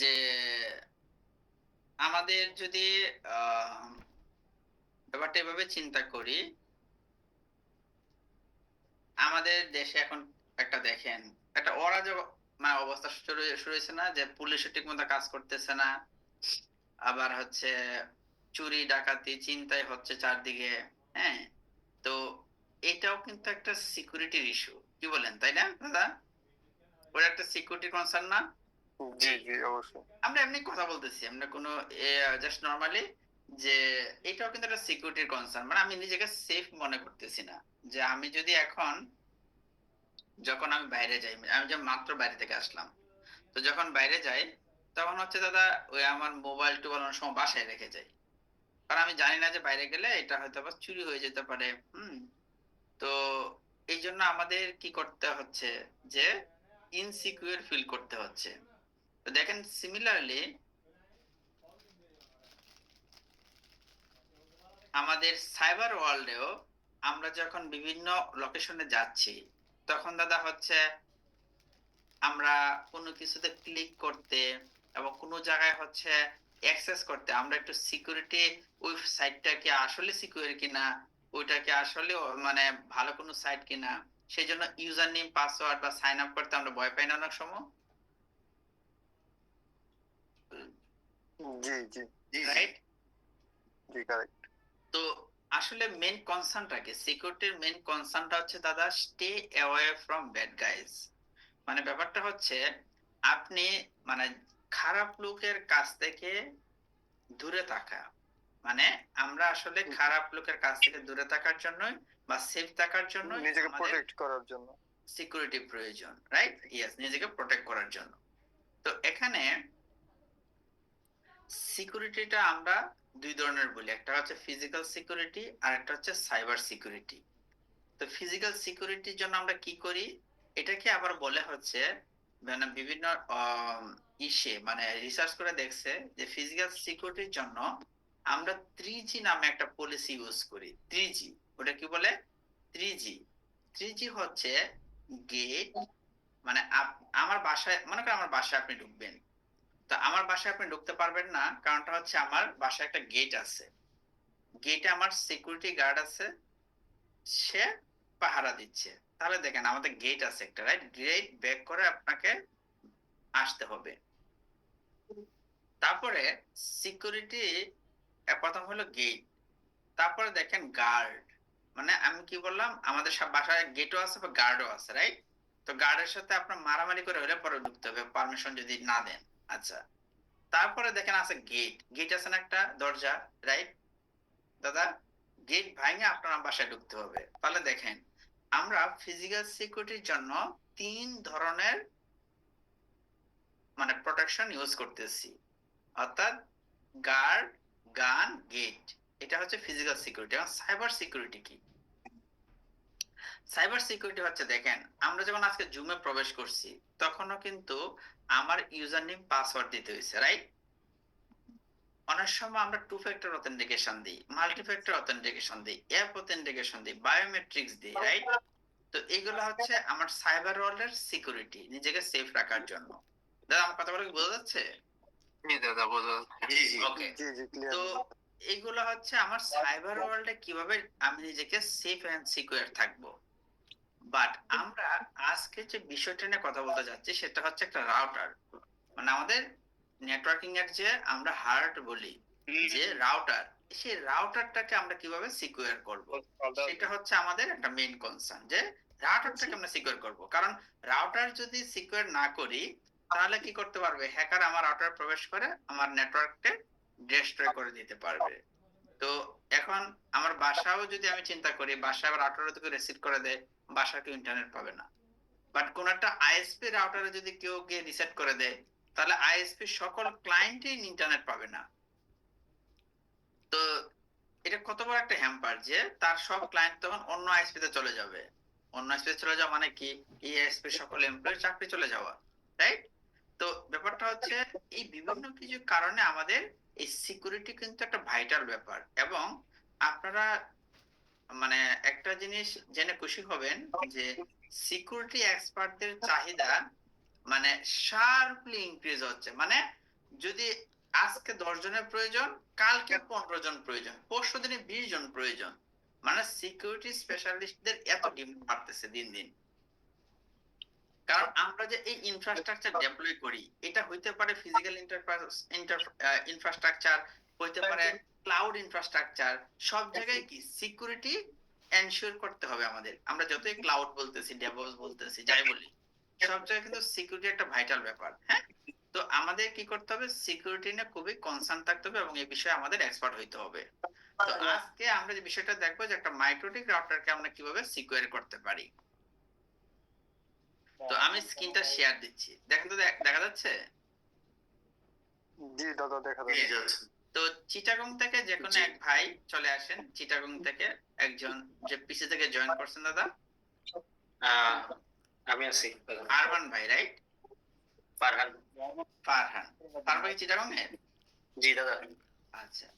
যে আমাদের যদি ব্যাপারটা এভাবে চিন্তা করি, আমাদের দেশে এখন একটা দেখেন, একটা অরাজক অবস্থা শুরু হয়েছে না, যে পুলিশও ঠিক মতো কাজ করতেছে না, আবার হচ্ছে চুরি ডাকাতি চিন্তাই হচ্ছে চারদিকে। হ্যাঁ, তো এটাও কিন্তু একটা সিকিউরিটির ইস্যু, কি বলেন, তাই না দাদা? ওর একটা সিকিউরিটি কনসার্ন না? জি, জি, অবশ্যই। আমরা এমনি কথা বলতেছি, আমরা কোনো জাস্ট নরমালি, যে এটাও কিন্তু একটা সিকিউরিটির কনসার্ন। আমি নিজেকে সেফ মনে করতেছি না। যে আমি যদি এখন, যখন আমি বাইরে যাই, আমি যে মাত্র বাইরে থেকে আসলাম, তো যখন বাইরে যাই, তখন হচ্ছে দাদা, ওই আমার মোবাইল টোবাইল অনেক সময় বাসায় রেখে যাই। কারণ আমি জানি না যে বাইরে গেলে এটা হয়তো আবার চুরি হয়ে যেতে পারে। হুম। তো এই জন্য আমাদের কি করতে হচ্ছে, যে ইনসিকিউর ফিল করতে হচ্ছে। তো দেখেন, সিমিলারলি আমাদের সাইবার ওয়ার্ল্ডেও আমরা যখন বিভিন্ন লোকেশনে যাচ্ছি, তখন দাদা হচ্ছে আমরা কোনো কিছুতে ক্লিক করতে এবং কোনো জায়গায় হচ্ছে অ্যাক্সেস করতে আমরা একটু সিকিউরিটি, ওই সাইটটা কি আসলে সিকিউর কিনা, ওইটা কি আসলে ভালো কোনো সাইট কিনা, সেই জন্য ইউজার নেম পাসওয়ার্ড বা সাইন আপ করতে আমরা ভয় পাই না অনেক সময়, জি, জি, রাইট? জি, কারেক্ট। তো আসলে মেন কনসার্নটা কি, সিকিউরিটির মেন কনসার্নটা হচ্ছে দাদা, stay away from bad guys. ব্যাপারটা হচ্ছে আপনি মানে খারাপ লোকের কাছ থেকে দূরে থাকা। মানে আমরা আসলে খারাপ লোকের কাছ থেকে দূরে থাকার জন্যই বা সেফ থাকার জন্যই নিজেকে আমাদের প্রোটেক্ট করার জন্য। সিকিউরিটি প্রয়োজন, রাইট? ইয়েস, নিজেকে প্রোটেক্ট করার জন্য। তো এখানে সিকিউরিটিটা আমরা দুই ধরনের বলি, একটা হচ্ছে ফিজিক্যাল সিকিউরিটি আর একটা হচ্ছে সাইবার সিকিউরিটি। তো ফিজিক্যাল সিকিউরিটির জন্য আমরা কি করি, এটাকে আবার বলে হচ্ছে বিভিন্ন রিসার্চ করে দেখছে যে ফিজিক্যাল সিকিউরিটির জন্য আমরা 3G নামে একটা পলিসি ইউজ করি। 3G, ওটা কি বলে? 3G। 3G হচ্ছে গেট, আমার বাসায়, মনে করেন আমার বাসায় আপনি ঢুকবেন, তো আমার বাসায় আপনি ঢুকতে পারবেন না, কারণটা হচ্ছে আমার বাসায় একটা গেট আছে, গেটে আমার সিকিউরিটি গার্ড আছে, সে পাহারা দিচ্ছে। তাহলে দেখেন, আমাদের গেট আছে একটা, রাইট? গেট ব্রেক করে আপনাকে আসতে হবে। তারপরে সিকিউরিটি, প্রথম হলো গেট, তারপরে দেখেন গার্ড। আমি কি বললাম, আমাদের সব বাসায় গেটও আছে বা গার্ডও আছে, রাইট? তো গার্ডের সাথে আপনার মারামারি করে হলে পরে ঢুকতে হবে, পারমিশন যদি না দেন। আচ্ছা, তারপরে দেখেন আছে গেট, গেট আছে না একটা দরজা, রাইট দাদা? গেট ভাঙে আপনার বাসায় ঢুকতে হবে। তাহলে দেখেন, আমরা ফিজিক্যাল সিকিউরিটির জন্য তিন ধরনের প্রোটেকশন ইউজ করতেছি, অর্থাৎ গার্ড, গান, গেট। এটা হচ্ছে ফিজিক্যাল সিকিউরিটি। এবং সাইবার সিকিউরিটি কি? সাইবার সিকিউরিটি হচ্ছে, দেখেন, আমরা যখন আজকে জুমে প্রবেশ করছি, তখনও কিন্তু আমার ইউজার নেম পাসওয়ার্ড দিতে হয়েছে, রাইট? অনেক সময় আমরা টু ফ্যাক্টর অথেন্টিকেশন দিই, মাল্টি ফ্যাক্টর অথেন্টিকেশন দিই, অ্যাপ অথেন্টিকেশন দিই, বায়োমেট্রিক্স দিই, রাইট? তো এগুলো হচ্ছে আমার সাইবার ওয়ার্ল্ডের সিকিউরিটি, নিজেকে সেফ রাখার জন্য। দাদা, আমার কথা বলে কি বোঝা যাচ্ছে? জি দাদা, বোঝা যাচ্ছে। জি, জি। ওকে। জি, জি, ক্লিয়ার। তো এইগুলো হচ্ছে আমার সাইবার ওয়ার্ল্ডে কিভাবে আমি নিজেকে সেফ এন্ড সিকিউর থাকবো। বাট আমরা আজকে যে বিষয়টা নিয়ে কথা বলতে যাচ্ছি, সেটা হচ্ছে একটা রাউটার। আমাদের নেটওয়ার্কিং এর যে আমরা হার্ট বলি, যে রাউটার, সেই রাউটারটাকে আমরা কিভাবে সিকিউর করব, সেটা হচ্ছে আমাদের একটা মেইন কনসার্ন, যে রাউটারটাকে আমরা সিকিউর করব। কারণ রাউটার যদি সিকিউর না করি, তাহলে কি করতে পারবে, হ্যাকার আমার রাউটারে প্রবেশ করে আমার নেটওয়ার্ককে ডিস্ট্রয় করে দিতে পারবে। তো এখন আমার বাসাও যদি আমি চিন্তা করি, বাসায় আবার রাউটারে থেকে রিসিভ করে দেয়, বাসায় কেউ ইন্টারনেট পাবে না। বাট কোন একটা আইএসপি রাউটারে যদি কেউ গিয়ে রিসেট করে দেয়, তাহলে আইএসপি সকল ক্লায়েন্টই ইন্টারনেট পাবে না। তো এটা কত বড় একটা হ্যাম্পার, যে তার সব ক্লায়েন্ট তখন অন্য আইএসপি তে চলে যাবে। অন্য আইএসপি তে চলে যাওয়া মানে কি, এই আইএসপি সকল এমপ্লয়ির চাকরি চলে যাওয়া, রাইট? তো ব্যাপারটা হচ্ছে, এই বিভিন্ন কিছু কারণে আমাদের এই সিকিউরিটি কিন্তু একটা ভাইটাল ব্যাপার। এবং আপনারা মানে একটা জিনিস জেনে খুশি হবেন, যে সিকিউরিটি এক্সপার্টদের চাহিদা শার্পলি ইনক্রিজ হচ্ছে। যদি আজকে 10 জনের প্রয়োজন, কালকে 15 জন প্রয়োজন, পরশু দিনে 20 জন প্রয়োজন। মানে সিকিউরিটি স্পেশালিস্টদের এত ডিমান্ড বাড়তেছে দিন দিন। কারণ আমরা যে এই ইনফ্রাস্ট্রাকচার ডেপ্লয় করি, এটা হইতে পারে ফিজিক্যাল ইনফ্রাস্ট্রাকচার, হইতে পারে ক্লাউড ইনফ্রাস্ট্রাকচার। সব জায়গায় কি সিকিউরিটি এনশিওর করতে হবে আমাদের। আমরা যতই ক্লাউড বলতেছি, ডেভঅপস বলতেছি, যাই বলি, সব জায়গায় কিন্তু সিকিউরিটি একটা ভাইটাল ব্যাপার। হ্যাঁ, তো আমাদের কি করতে হবে, সিকিউরিটি নিয়ে খুবই কনসার্ন থাকতে হবে এবং এই বিষয়ে আমাদের এক্সপার্ট হইতে হবে। তো আজকে আমরা যে বিষয়টা দেখবো যে একটা মাইক্রোটিক রাউটারকে আমরা কিভাবে সিকিউর করতে পারি। তো আমি স্ক্রিনটা শেয়ার দিচ্ছি, দেখেন তো, দেখা যাচ্ছে? জি দাদা দেখা যাচ্ছে। তো চিটাগং থেকে যে কোনো এক ভাই চলে আসেন, চিটাগং থেকে একজন যে পিসি থেকে জয়েন করছেন দাদা। আমি আছি আরমান ভাই, রাইট? ফারহান। ফারহান ফারহান ভাই চিটাগং এর? জি দাদা। আচ্ছা,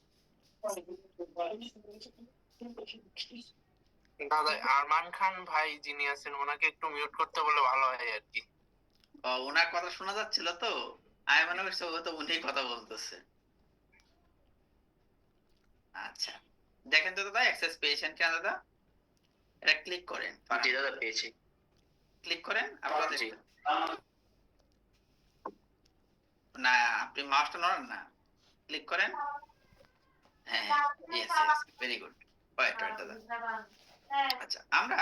দাদা আরমান খান ভাই যিনি আছেন ওনাকে একটু মিউট করতে বলে ভালো হয় আর কি। ওনার কথা শোনা যাচ্ছিল তো, আমি মনে করছি ও তো উনি কথা বলতেছে। আচ্ছা, দেখেন তো দাদা, অ্যাক্সেস পেয়েছেন কিনা দাদা? এটা ক্লিক করেন, জি দাদা পেয়েছি। ক্লিক করেন আপনারা জি। দেখবেন। না, আপনি মাউসটা নড়ান না, ক্লিক করেন। হ্যাঁ, yes yes, very good. Wait wait দাদা। আচ্ছা, আমরা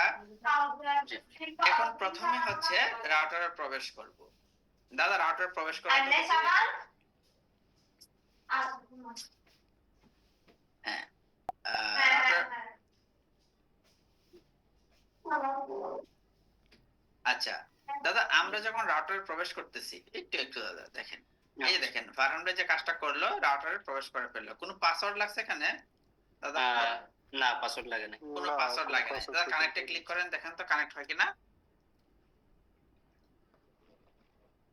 এখন প্রথমে হচ্ছে রাউটারে প্রবেশ করব। দাদা রাউটারে প্রবেশ করার জন্য হ্যাঁ, রাউটার। আচ্ছা দাদা, আমরা যখন রাউটারে প্রবেশ করতেছি, একটু একটু দাদা দেখেন, এই যে দেখেন ফারহান ভাই যে কাজটা করলো, রাউটারে প্রবেশ করে ফেললো। কোনো পাসওয়ার্ড লাগছে এখানে দাদা? না, পাসওয়ার্ড লাগে না। কোনো পাসওয়ার্ড লাগে না দাদা। কানেক্টে ক্লিক করেন, দেখেন তো কানেক্ট হয় কিনা।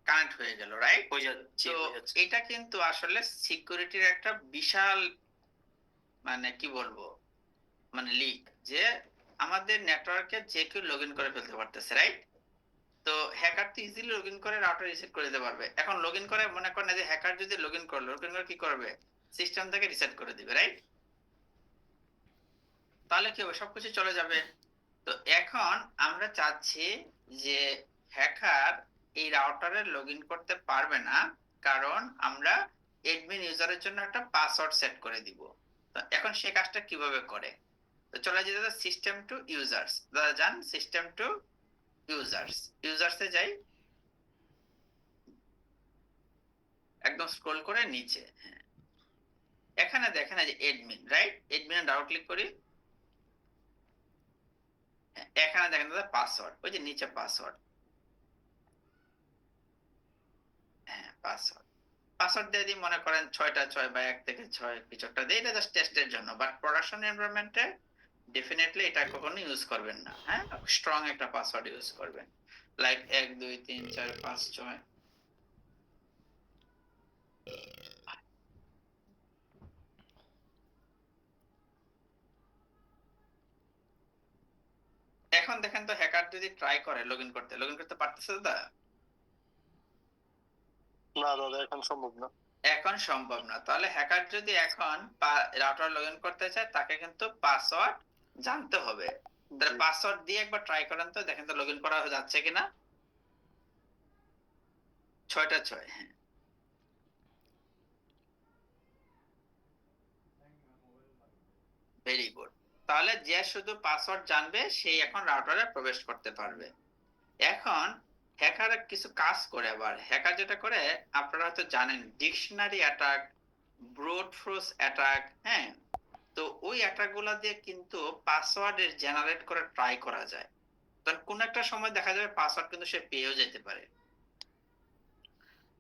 কানেক্ট হয়ে গেল, রাইট? হয়ে যাচ্ছে, তো হয়ে যাচ্ছে। এটা কিন্তু আসলে সিকিউরিটির একটা বিশাল, মানে কি বলবো, মানে লিক, যে আমাদের নেটওয়ার্কে যে কেউ লগ ইন করে ফেলতে পারতেছে, রাইট? তো হ্যাকার তো ইজিলি লগ ইন করে রাউটার রিসেট করে দিতে পারবে। এখন লগ ইন করে, মনে করেন যে হ্যাকার যদি লগ ইন করে কি করবে, সিস্টেম থেকে রিসেট করে দিবে, রাইট? তাহলে কি হবে, সবকিছু চলে যাবে। তো এখন আমরা চাচ্ছি যে হ্যাকার এই রাউটারে লগ ইন করতে পারবে না, কারণ আমরা অ্যাডমিন ইউজারের জন্য একটা পাসওয়ার্ড সেট করে দিব। তো এখন সে কাজটা কিভাবে করে, তো চলে যেতে দাদা সিস্টেম টু ইউজার্স। দাদা যান সিস্টেম টু ইউজার্সে যাই, একদম স্ক্রল করে নিচে। হ্যাঁ, এখানে দেখেন এই যে অ্যাডমিন, রাইট? অ্যাডমিনে ডাবল ক্লিক করি। এখানে দেখেন দাদা পাসওয়ার্ড, ওই যে নিচে পাসওয়ার্ড। হ্যাঁ, পাসওয়ার্ড দিয়ে দিই, মনে করেন 6টা 6 বা 1 থেকে 6 কিছু একটা দিই। এটা জাস্ট টেস্টের জন্য, বাট প্রোডাকশন এনভায়রনমেন্টে ডেফিনেটলি এটা কখনো ইউজ করবেন না। হ্যাঁ, স্ট্রং একটা পাসওয়ার্ড ইউজ করবেন, লাইক 1 2 3 4 5 6। এখন দেখেন তো হ্যাকার যদি ট্রাই করে লগ ইন করতে পারতেছে দাদা? না দাদা এখন সম্ভব না। এখন সম্ভব না। তাহলে হ্যাকার যদি এখন রাউটার লগ ইন করতে চায়, তাকে কিন্তু পাসওয়ার্ড জানতে হবে। তাহলে পাসওয়ার্ড দিয়ে একবার ট্রাই করেন তো, দেখেন তো লগ ইন করা যাচ্ছে কিনা। 6টা 6, হ্যাঁ। Very good. তাহলে যে শুধু পাসওয়ার্ড জানবে সেই এখন রাউটারে প্রবেশ করতে পারবে। এখন হ্যাকার কিছু কাজ করে, আবার হ্যাকার যেটা করে আপনারা হয়তো জানেন, dictionary attack, brute force attack. হ্যাঁ, তো ওই অ্যাটাক গুলা দিয়ে কিন্তু পাসওয়ার্ডের জেনারেট করে ট্রাই করা যায়। তখন কোন একটা সময় দেখা যাবে পাসওয়ার্ড কিন্তু সে পেয়েও যেতে পারে।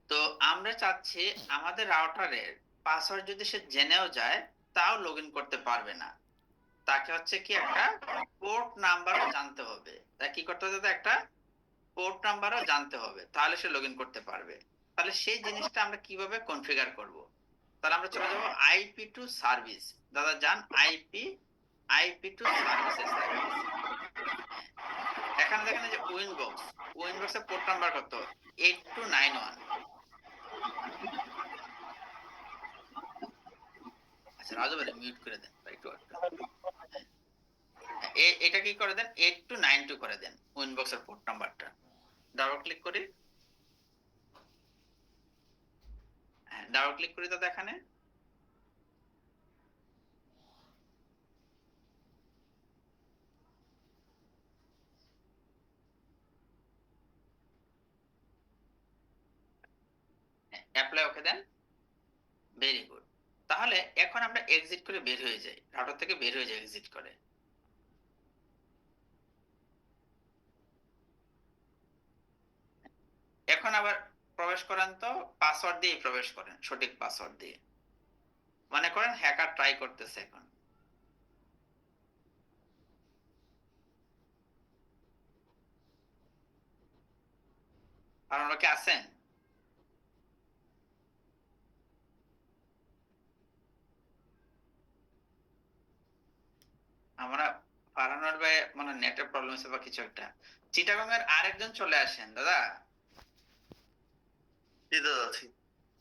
তো আমরা চাচ্ছি আমাদের রাউটারের পাসওয়ার্ড যদি সে জেনেও যায়, তাও লগ ইন করতে পারবে না। তাকে হচ্ছে কি একটা পোর্ট নাম্বারও জানতে হবে। তাই কি করতে হবে, একটা পোর্ট নাম্বারও জানতে হবে, তাহলে সে লগ ইন করতে পারবে। তাহলে সেই জিনিসটা আমরা কিভাবে কনফিগার করব? তাহলে আমরা চলে যাব আইপি টু সার্ভিস। দাদা যান আইপি টু সার্ভিসেস। এখানে দেখেন যে উইনবক্সের পোর্ট নাম্বার কত, 8291। আচ্ছা রাজু ভাই মিউট করে দেন একটু এটা কি করে দেন 8292 করে দেন উইনবক্সের পোর্ট নাম্বারটা ডাবল ক্লিক করি ডাবল ক্লিক করি তো এখানে অ্যাপ্লাই ওকে দেন ভেরি গুড তাহলে এখন আমরা এক্সিট করে বের হয়ে যাই রাউটার থেকে বের হয়ে যাই এক্সিট করে এখন আবার প্রবেশ করেন তো পাসওয়ার্ড দিয়ে প্রবেশ করেন সঠিক পাসওয়ার্ড দিয়ে মনে করেন হ্যাকার ট্রাই করতেছে এখন আপনারা কি আছেন আমরা ফারহানুর ভাই মানে নেটের প্রবলেম আছে বা কিছু একটা চিটাগং এর আরেকজন চলে আসেন দাদা জি দাদা আছি।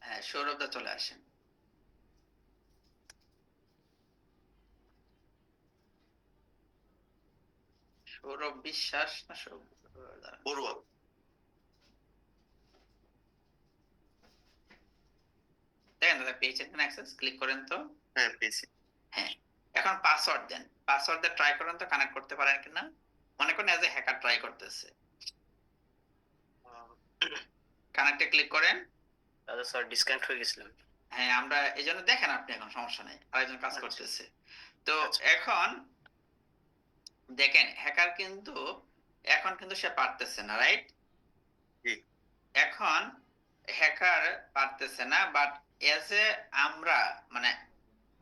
হ্যাঁ সৌরভ দা চলে আসেন সৌরভ বিশ্বাস না সৌরভ বড়ুয়া। দেখেন দাদা পেয়েছেন কিনা অ্যাক্সেস ক্লিক করেন তো হ্যাঁ পেয়েছি। হ্যাঁ এখন পাসওয়ার্ড দেন পাসওয়ার্ড দিয়ে ট্রাই করেন তো কানেক্ট করতে পারেন কিনা মনে করেন এজ এ হ্যাকার ট্রাই করতেছে কানেক্টে ক্লিক করেন দাদা স্যার ডিসকানেক্ট হয়ে গেছিলাম হ্যাঁ আমরা এই জন্য দেখেন আপনি এখন সমস্যা নেই আরেকজন কাজ আচ্ছা। করতেছে তো আচ্ছা। এখন দেখেন হ্যাকার কিন্তু এখন কিন্তু সে পারতেছে না রাইট জি। এখন হ্যাকার পারতেছে না বাট এজ এ আমরা মানে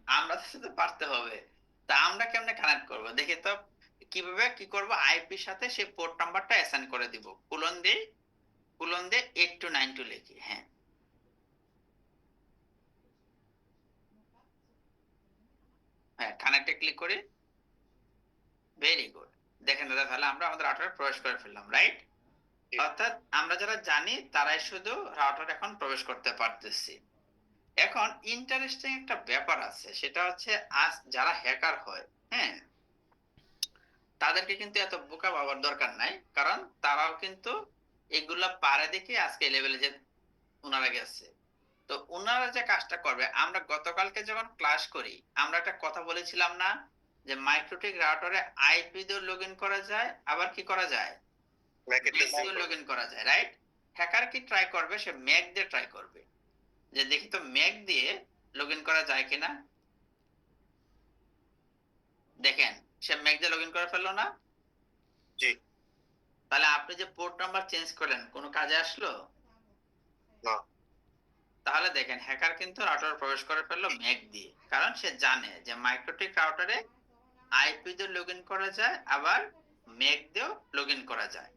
আমরা তো পারতে হবে তা আমরা কেমনে কানেক্ট করব দেখি তো কিভাবে কি করব আইপি সাথে সেই পোর্ট নাম্বারটা অ্যাসাইন করে দিব কুলন দিয়ে 8292 লিখি হ্যাঁ হ্যাঁ কানেক্টে ক্লিক করি ভেরি গুড দেখেন দাদা তাহলে আমরা আমাদের রাউটারে প্রবেশ করে ফেললাম রাইট অর্থাৎ আমরা যারা জানি তারাই শুধু রাউটার এখন প্রবেশ করতে পারতেছি এখন ইন্টারেস্টিং একটা ব্যাপার আছে সেটা হচ্ছে আজ যারা হ্যাকার হয় হ্যাঁ তাদেরকে কিন্তু এত বোকা ভাবার দরকার নাই কারণ তারাও কিন্তু এগুলা পারে দেখে আজকে এই লেভেলে যে ওনারা গেছে তো ওনারা যে কাজটা করবে আমরা গতকালকে যখন ক্লাস করি আমরা একটা কথা বলেছিলাম না যে মাইক্রোটিক রাউটারে আইপি দিয়ে লগইন করা যায় আবার কি করা যায় ম্যাক দিয়ে লগইন করা যায় রাইট হ্যাকার কি ট্রাই করবে সে ম্যাক দিয়ে ট্রাই করবে যে দেখি তো ম্যাক দিয়ে লগইন করা যায় কিনা দেখেন সে ম্যাক দিয়ে লগইন করে ফেললো না জি। তাহলে আপনি যে পোর্ট নাম্বার চেঞ্জ করলেন কোনো কাজে আসলো না। তাহলে দেখেন হ্যাকার কিন্তু রাউটারে প্রবেশ করে ফেললো ম্যাক দিয়ে কারণ সে জানে যে মাইক্রোটিক রাউটারে আইপি দিয়ে লগইন করা যায় আবার ম্যাক দিয়েও লগইন করা যায়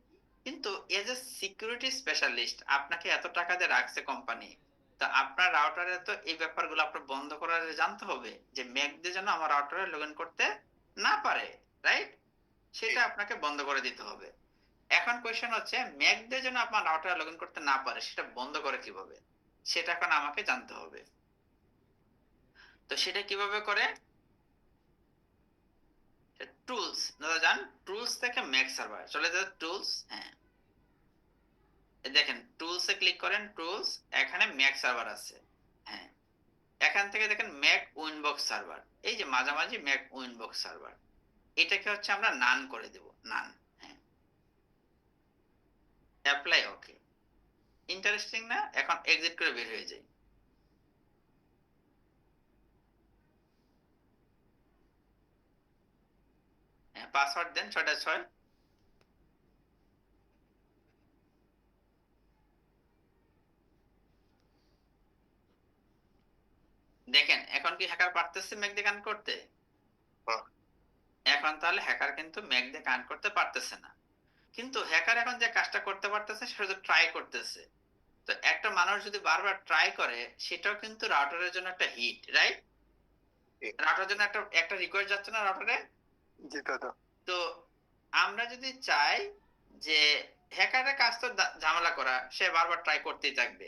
কিন্তু এজ এ সিকিউরিটি স্পেশালিস্ট আপনাকে এত টাকা দিয়ে রাখছে কোম্পানি তো আপনার রাউটারে তো এই ব্যাপারগুলো আপনার বন্ধ করার জানতে হবে যে ম্যাক দিয়ে যেন আমার রাউটারে লগইন করতে না পারে রাইট সেটা আপনাকে বন্ধ করে দিতে হবে এখন কোশ্চেন হচ্ছে ম্যাক দিয়ে যেন আপনার রাউটারে লগইন করতে না পারে সেটা বন্ধ করে কিভাবে সেটা এখন আমাকে জানতে হবে তো সেটা কিভাবে করে টুলস দাদা জান টুলস থেকে ম্যাক সার্ভার চলে যাবে টুলস হ্যাঁ দেখেন টুলস এ ক্লিক করেন টুলস এখানে ম্যাক সার্ভার আছে হ্যাঁ এখান থেকে দেখেন ম্যাক উইনবক্স সার্ভার এই যে মাঝামাঝি ম্যাক উইনবক্স সার্ভার এটাকে হচ্ছে আমরা নান করে দেব নান হ্যাঁ অ্যাপ্লাই ওকে ইন্টারেস্টিং না এখন এক্সিট করে বের হয়ে যাই পাসওয়ার্ড দেন 6টা 6 দেখেন এখন কি হ্যাকার পারতেছে ম্যাক দিয়ে কানেক্ট করতে এখন তাহলে হ্যাকার কিন্তু ম্যাক দিয়ে কানেক্ট করতে পারতেছে না কিন্তু হ্যাকার এখন যে কাজটা করতে পারতেছে সেটা তো ট্রাই করতেছে তো একটা মানুষ যদি বারবার ট্রাই করে সেটাও কিন্তু রাউটারের জন্য একটা হিট রাইট রাউটারের জন্য একটা রিকোয়েস্ট যাচ্ছে না রাউটারে জি দাদা। তো আমরা যদি চাই যে হ্যাকারের কাজ তো ঝামেলা করা সে বারবার ট্রাই করতেই থাকবে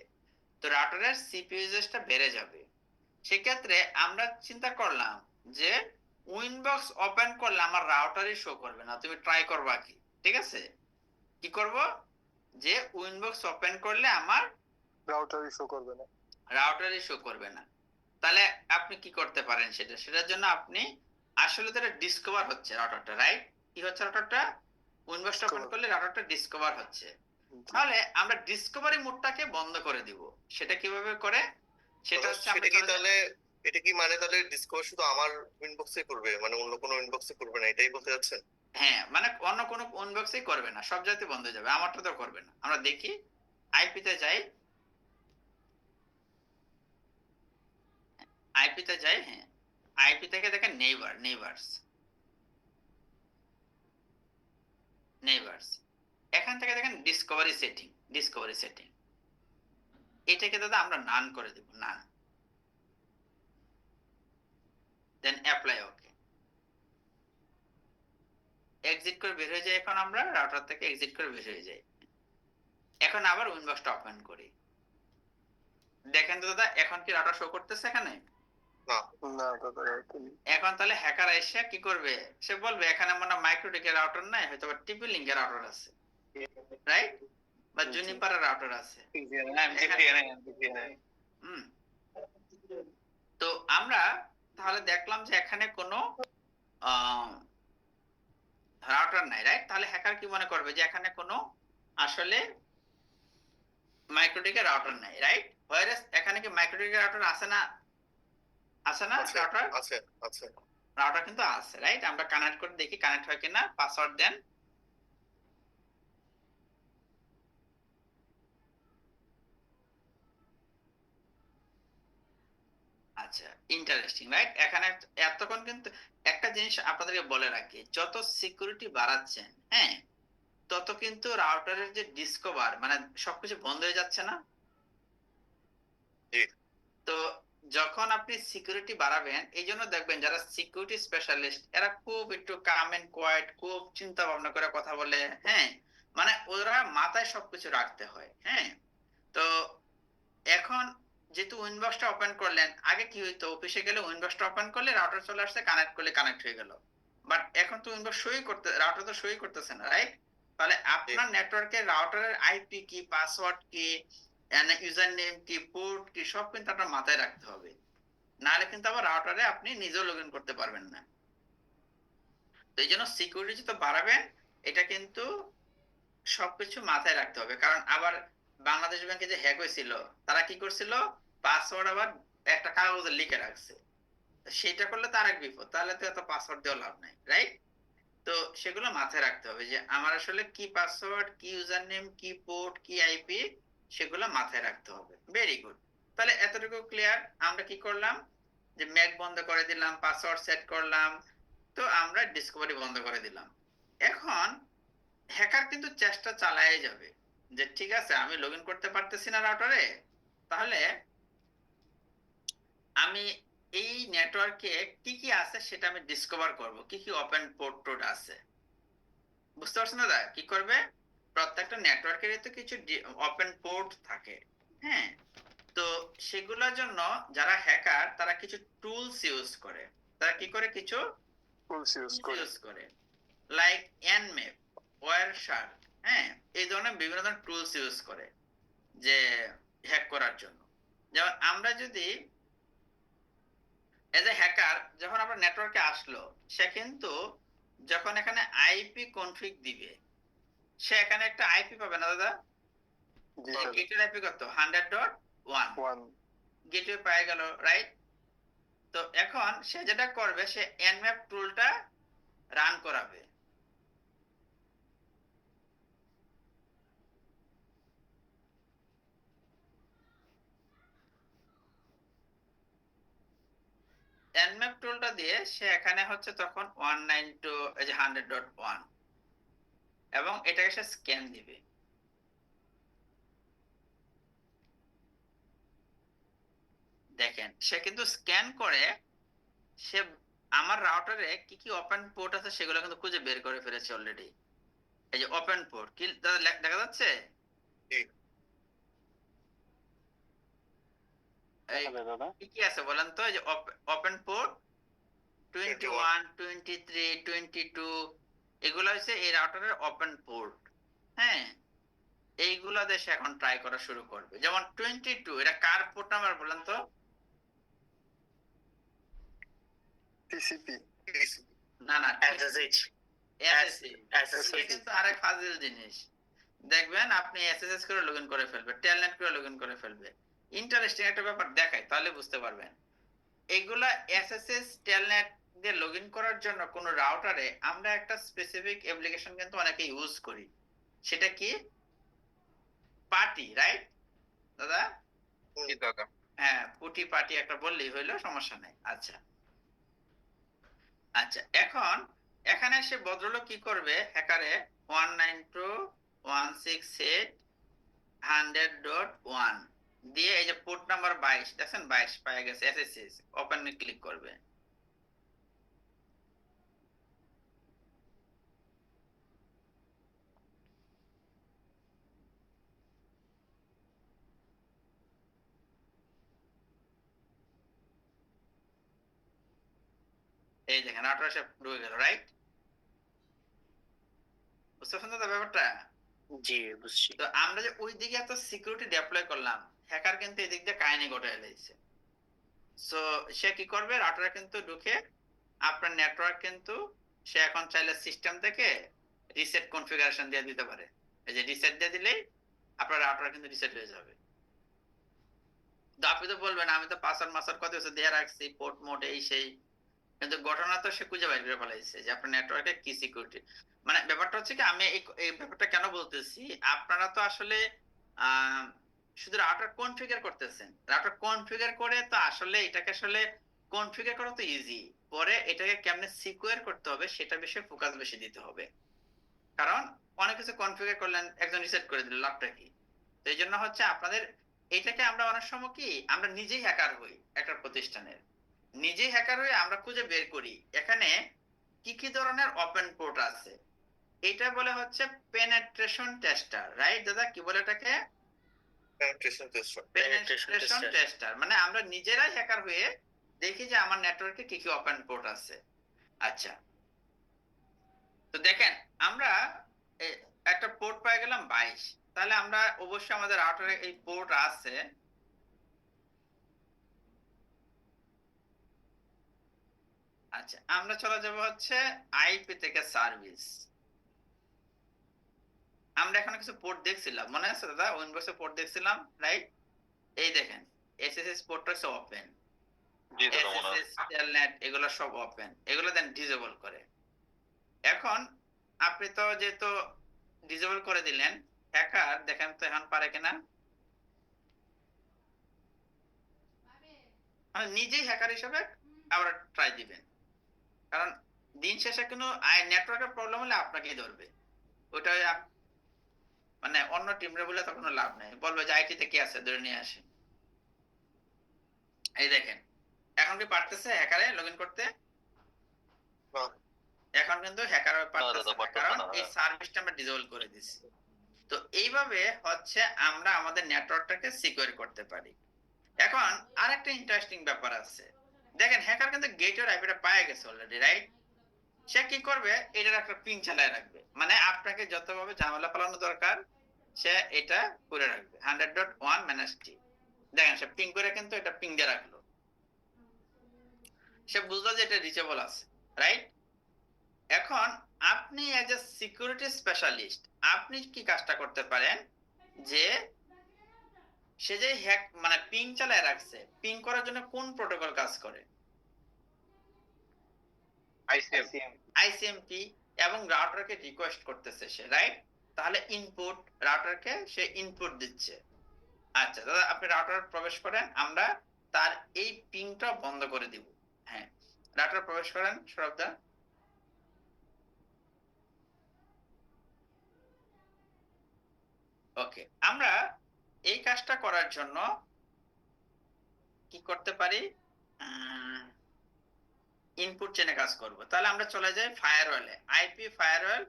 তো রাউটারের সিপিইউ ইউজেসটা বেড়ে যাবে সেক্ষেত্রে আমরা চিন্তা করলাম যে উইনবক্স ওপেন করলে আমার রাউটারই শো করবে না, তুমি ট্রাই করবা কি? ঠিক আছে, কি করব যে উইনবক্স ওপেন করলে আমার রাউটারই শো করবে না। রাউটারই শো করবে না। তাহলে আপনি কি করতে পারেন সেটার জন্য আপনি আসলে তো এটা ডিসকভার হচ্ছে রাউটারটা, রাইট? কি হচ্ছে রাউটারটা? Windows open Discover. করলে রাউটারটা ডিসকভার হচ্ছে। জি। তাহলে আমরা ডিসকভারি মোডটাকে বন্ধ করে দিব। সেটা কিভাবে করে? সেটা হচ্ছে আমরা সেটা কি চলে যাই- তাহলে এটা কি মানে তাহলে ডিসকভার শুধু আমার ইনবক্সে করবে, মানে অন্য কোনো ইনবক্সে করবে না, এটাই বলতে যাচ্ছেন? হ্যাঁ, মানে অন্য কোনো ইনবক্সেই করবে না, সব জায়গাতে বন্ধ হয়ে যাবে, আমারটা তো করবে না। আমরা দেখি আইপিতে যাই, আইপিতে যাই, হ্যাঁ, আইপি থেকে দেখেন নেইবারস, এখান থেকে দেখেন ডিসকভারি সেটিং, এটাকে দাদা আমরা নান করে দেব, নান, দেন অ্যাপ্লাই, ওকে, এক্সিট করে বের হয়ে যাই। এখন আমরা রাউটার থেকে এক্সিট করে বের হয়ে যাই। এখন আবার উইন্ডোজটা ওপেন করি, দেখেন তো দাদা এখন কি রাউটার শো করতেছে এখানে? না না দাদা, এখন তাহলে হ্যাকার এসে কি করবে? সে বলবে এখানে মনে হয় মাইক্রোটিকের রাউটার নাই, হয়তো বা টিপি লিংকের রাউটার আছে, রাইট? বা জুনিপারের রাউটার আছে। হুম, তো আমরা তাহলে দেখলাম যে এখানে কোনো রাউটার নাই, রাইট? তাহলে হ্যাকার কি মনে করবে যে এখানে কোনো আসলে মাইক্রোটিকের রাউটার নাই, রাইট? হোয়ারএস এখানে কি মাইক্রোটিকের রাউটার আছে না? আছে না রাউটার? আছে আছে। রাউটার কিন্তু আছে, রাইট? আমরা কানেক্ট করে দেখি কানেক্ট হয় কিনা, পাসওয়ার্ড দেন। আচ্ছা, ইন্টারেস্টিং, রাইট? এখানে এতক্ষণ কিন্তু একটা জিনিস আপনাদেরকে বলে রাখি, যত সিকিউরিটি বাড়াচ্ছেন, হ্যাঁ, তত কিন্তু রাউটারের যে ডিসকভার মানে সবকিছু বন্ধ হয়ে যাচ্ছে না? জি। তো যখন আপনি সিকিউরিটি বাড়াবেন, এই জন্য দেখবেন যারা সিকিউরিটি স্পেশালিস্ট এরা খুব একটু কাম এন্ড কোয়াইট, খুব চিন্তা ভাবনা করে কথা বলে, হ্যাঁ, মানে ওরা মাথায় সবকিছু রাখতে হয়, হ্যাঁ। তো এখন যেহেতু উইন্ডোজটা ওপেন করলেন, আগে কি হইতো, অফিসে গেলে উইন্ডোজটা ওপেন করলে রাউটার চলে আসছে, কানেক্ট করলে কানেক্ট হয়ে গেল, বাট এখন তো উইন্ডোজ সই করতে, রাউটার তো সই করতেছে না, রাইট? তাহলে আপনার নেটওয়ার্কের রাউটারের আইপি কি, পাসওয়ার্ড কি, ইউজার নেম কি, পোর্ট কি, সব কিন্তু আপনার মাথায় রাখতে হবে, নাহলে কিন্তু আবার রাউটারে আপনি নিজেও লগ ইন করতে পারবেন না। তো এই জন্য সিকিউরিটি যত বাড়াবেন, এটা কিন্তু সবকিছু মাথায় রাখতে হবে। কারণ আবার বাংলাদেশ ব্যাংকে যে হ্যাক হয়েছিল, তারা কি করছিল, পাসওয়ার্ড আবার একটা কাগজে লিখে রাখছে, সেটা করলে তার এক বিপদ, তাহলে তো এত পাসওয়ার্ড দেওয়া লাভ নাই, রাইট? তো সেগুলো মাথায় রাখতে হবে যে আমার আসলে কি পাসওয়ার্ড, কি ইউজার নেম, কি পোর্ট, কি আইপি, সেগুলো মাথায় রাখতে হবে। ভেরি গুড, তাহলে এতটুকু ক্লিয়ার। আমরা কি করলাম, যে ম্যাক বন্ধ করে দিলাম, পাসওয়ার্ড সেট করলাম, তো আমরা ডিসকভারি বন্ধ করে দিলাম। এখন হ্যাকার কিন্তু চেষ্টা চালায় যাবে যে ঠিক আছে আমি লগ ইন করতে পারতেছি না রাউটারে, তাহলে আমি এই নেটওয়ার্কে কি কি আছে সেটা আমি ডিসকভার করব, কি কি ওপেন পোর্ট টোড আছে। বুঝতে পারছেন দাদা? কি করবে, প্রত্যেকটা নেটওয়ার্কেরই তো কিছু ওপেন পোর্ট থাকে, হ্যাঁ। তো সেগুলোর জন্য যারা হ্যাকার তারা কিছু টুলস ইউজ করে, তারা কি করে, কিছু টুলস ইউজ করে, লাইক এনম্যাপ, ওয়ারশার্ক, হ্যাঁ, এই ধরনের বিভিন্ন ধরনের টুলস ইউজ করে যে হ্যাক করার জন্য। যেমন আমরা যদি এজ এ হ্যাকার, যখন আপনার নেটওয়ার্কে আসলো, সে কিন্তু যখন এখানে আইপি কনফিগ দিবে, সে এখানে একটা আইপি পাবে না দাদা? গেটওয়ে আইপি কত, 100.1 গেটওয়ে পেয়ে গেল, রাইট? তো এখন সে যেটা করবে, সে এনম্যাপ টুলটা রান করাবে। এনম্যাপ টুলটা দিয়ে সে এখানে হচ্ছে তখন 192 এই যে 100.1, এবং এটাকে সে স্ক্যান দিবে। দেখেন সে কিন্তু স্ক্যান করে, সে আমার রাউটারে কি কি ওপেন পোর্ট আছে সেগুলো কিন্তু খুঁজে বের করে ফেলেছে অলরেডি। এই যে ওপেন পোর্ট কি দাদা দেখা যাচ্ছে? এই দাদা কি কি আছে বলেন তো? এই যে ওপেন পোর্ট 21, 23, 22 এগুলো হচ্ছে এই রাউটারের ওপেন পোর্ট। হ্যাঁ, এইগুলা দেশে এখন ট্রাই করা শুরু করবে। যেমন 22 এটা কার পোর্ট নাম্বার বলেন তো? টিসিপি না না, SSH SSH SSH এটা কিন্তু আরেক ফাজিল জিনিস। দেখবেন আপনি এসএসএস করে লগইন করে ফেলবে, টেলনেট করে লগইন করে ফেলবে। ইন্টারেস্টিং একটা ব্যাপার দেখাই, তাহলে বুঝতে পারবেন। এইগুলা এসএসএস টেলনেট দিয়ে লগইন করার জন্য কোন রাউটারে আমরা একটা স্পেসিফিক অ্যাপ্লিকেশন কিন্তু অনেকে ইউজ করি। সেটা কি? পার্টি, রাইট দাদা? জি দাদা। হ্যাঁ, পুটি পার্টি একটা বললেই হইলো, সমস্যা নাই। আচ্ছা আচ্ছা, এখন এখানে সে ভদ্রলোক কি করবে? হ্যাকারে 192.168.100.1 দিয়ে এই যে পোর্ট নাম্বার 22 দেখেন, 22 পাওয়া গেছে, এসএসএস ওপেন ক্লিক করবে। এই দেখেন 18 ঢুকে গেল, রাইট? বুঝতে পারছেন দাদা ব্যাপারটা? জি বুঝছি। তো আমরা যে ওই দিকে এত সিকিউরিটি ডেপ্লয় করলাম, হ্যাকার কিন্তু এই দিক দিয়ে কাহিনী ঘটায় লাইছে। সো সে কি করবে? রাউটারে কিন্তু ঢুকে আপনার নেটওয়ার্ক কিন্তু সে এখন চাইলে সিস্টেম থেকে রিসেট কনফিগারেশন দিয়ে দিতে পারে। এই যে রিসেট দিয়ে দিলেই আপনার রাউটার কিন্তু রিসেট হয়ে যাবে। তো আপনি তো বলবেন আমি তো পাসওয়ার্ড মাসওয়ার্ড কত কিছু দিয়ে রাখছি, পোর্ট মোড এই সেই, কিন্তু ঘটনা তো সে খুঁজে বের করে ফেলাইছে যে আপনার নেটওয়ার্কে কি সিকিউরিটি। মানে ব্যাপারটা হচ্ছে কি, আমি এই ব্যাপারটা কেন বলতেছি, আপনারা তো আসলে আহ শুধু রাউটার কনফিগার করতেছেন। রাউটার কনফিগার করে তো আসলে এটাকে আসলে কনফিগার করা তো ইজি, পরে এটাকে কেমনে সিকিউর করতে হবে সেটা বিষয়ে ফোকাস বেশি দিতে হবে। কারণ অনেক কিছু কনফিগার করলেন, একজন রিসেট করে দিল, লাভটা কি? তো এই জন্য হচ্ছে আপনাদের এটাকে আমরা অনেক সময় কি আমরা নিজেই হ্যাকার হই, একটা প্রতিষ্ঠানের নিজেই হ্যাকার হয়ে আমরা খুঁজে বের করি এখানে কি কি ধরনের ওপেন পোর্ট আছে। এটা বলে হচ্ছে পেনেট্রেশন টেস্টার, রাইট দাদা? কি বলে এটাকে? Penetration tester. Penetration tester. মানে আমরা নিজেরাই হ্যাকার হয়ে দেখি যে আমার নেটওয়ার্কে কি কি ওপেন পোর্ট আছে। আচ্ছা, তো দেখেন আমরা একটা পোর্ট পেয়ে গেলাম 22, তাহলে আমরা অবশ্যই আমাদের রাউটারে এই পোর্ট আছে। আচ্ছা, আমরা চলে যাব হচ্ছে আইপি থেকে সার্ভিস। আমরা এখানে কিছু পোর্ট দেখছিলাম, মনে আছে দাদা? উইন্ডোজে পোর্ট দেখছিলাম, রাইট? এই দেখেন এসএসএস পোর্টটা সব ওপেন, জি দাদা মনে হয়। এসএসএস টেলনেট এগুলো সব ওপেন, এগুলো দেন ডিসেবল করে। এখন আপনি তো যেহেতু ডিসেবল করে দিলেন, হ্যাকার দেখেন তো এখন পারে কিনা। মানে নিজেই হ্যাকার হিসেবে আবার ট্রাই দিবেন, কারণ দিন শেষে কোনো নেটওয়ার্কের প্রবলেম হলে আপনাকেই ধরবে। ওটা মানে অন্য টিমরে বলে তো কোনো লাভ নেই, বলবে যে আইটি থেকে আছে ধরে নিয়ে আসেন। এই দেখেন এখন কি পারতেছে হ্যাকারে লগইন করতে? না। এখন কিন্তু হ্যাকার পারতেছে না, পারতেছে কারণ না, এই হ্যাঁ। সার্ভিসটা আমরা ডিসেবল করে দিছি। তো এইভাবে হচ্ছে আমরা আমাদের নেটওয়ার্কটাকে সিকিউর করতে পারি। এখন আরেকটা ইন্টারেস্টিং ব্যাপার আছে, দেখেন হ্যাকার কিন্তু গেটের আইপিটা পেয়ে গেছে অলরেডি, রাইট? সে কি করবে? এটার একটা পিং চালায় রাখবে, মানে আপনাকে যতভাবে ঝামেলা ফেলানো দরকার সে এটা করে রাখবে 100.1-T। দেখেন সে পিং করে কিন্তু এটা পিং দিয়ে রাখলো, সে বুঝলো যে এটা রিচেবল আছে, রাইট? এখন আপনি এজ এ সিকিউরিটি স্পেশালিস্ট আপনি কি কাজটা করতে পারেন যে সে যে হ্যাক মানে পিং চালায় রাখছে, পিং করার জন্য কোন প্রোটোকল কাজ করে? আইসিএমপি। এবং রাউটারকে রিকোয়েস্ট করতেছে সে, রাইট? তাহলে ইনপুট, রাউটারকে সে ইনপুট দিচ্ছে। আচ্ছা দাদা আপনি রাউটার প্রবেশ করেন, আমরা তার এই পিংটা বন্ধ করে দিব। হ্যাঁ, রাউটার প্রবেশ করেন সৌরভদা। ওকে, আমরা এই কাজটা করার জন্য কি করতে পারি? ইনপুট চেনে কাজ করব। তাহলে আমরা চলে যাই ফায়ারওয়ালে, আইপি ফায়ারওয়াল।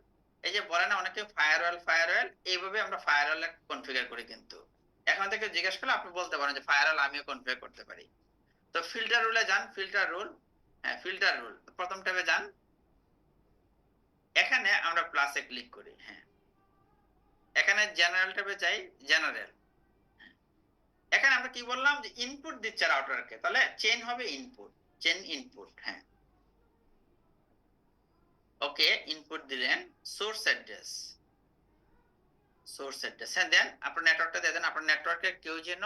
এই যে বলে না অনেকে ফায়ারওয়াল এইভাবে আমরা ফায়ারওয়াল কনফিগার করি, কিন্তু এখন থেকে জিজ্ঞেস করলে আপনি বলতে পারেন যে ফায়ারওয়াল আমিও কনফিগার করতে পারি। তো ফিল্টার রুলে যান, ফিল্টার রুল, হ্যাঁ ফিল্টার রুল প্রথম ট্যাবে যান, এখানে আমরা প্লাসে ক্লিক করি, হ্যাঁ এখানে জেনারেল ট্যাবে যাই, জেনারেল, এখানে আমরা কি বললাম যে ইনপুট দিচ্ছে রাউটারকে, তাহলে চেইন হবে ইনপুট, চেইন ইনপুট, হ্যাঁ ওকে ইনপুট দিলেন, সোর্স অ্যাড্রেস, সোর্স অ্যাড্রেস, হ্যাঁ দেন আপনার নেটওয়ার্কটা দিয়ে দেন, আপনার নেটওয়ার্কে কেউ যেন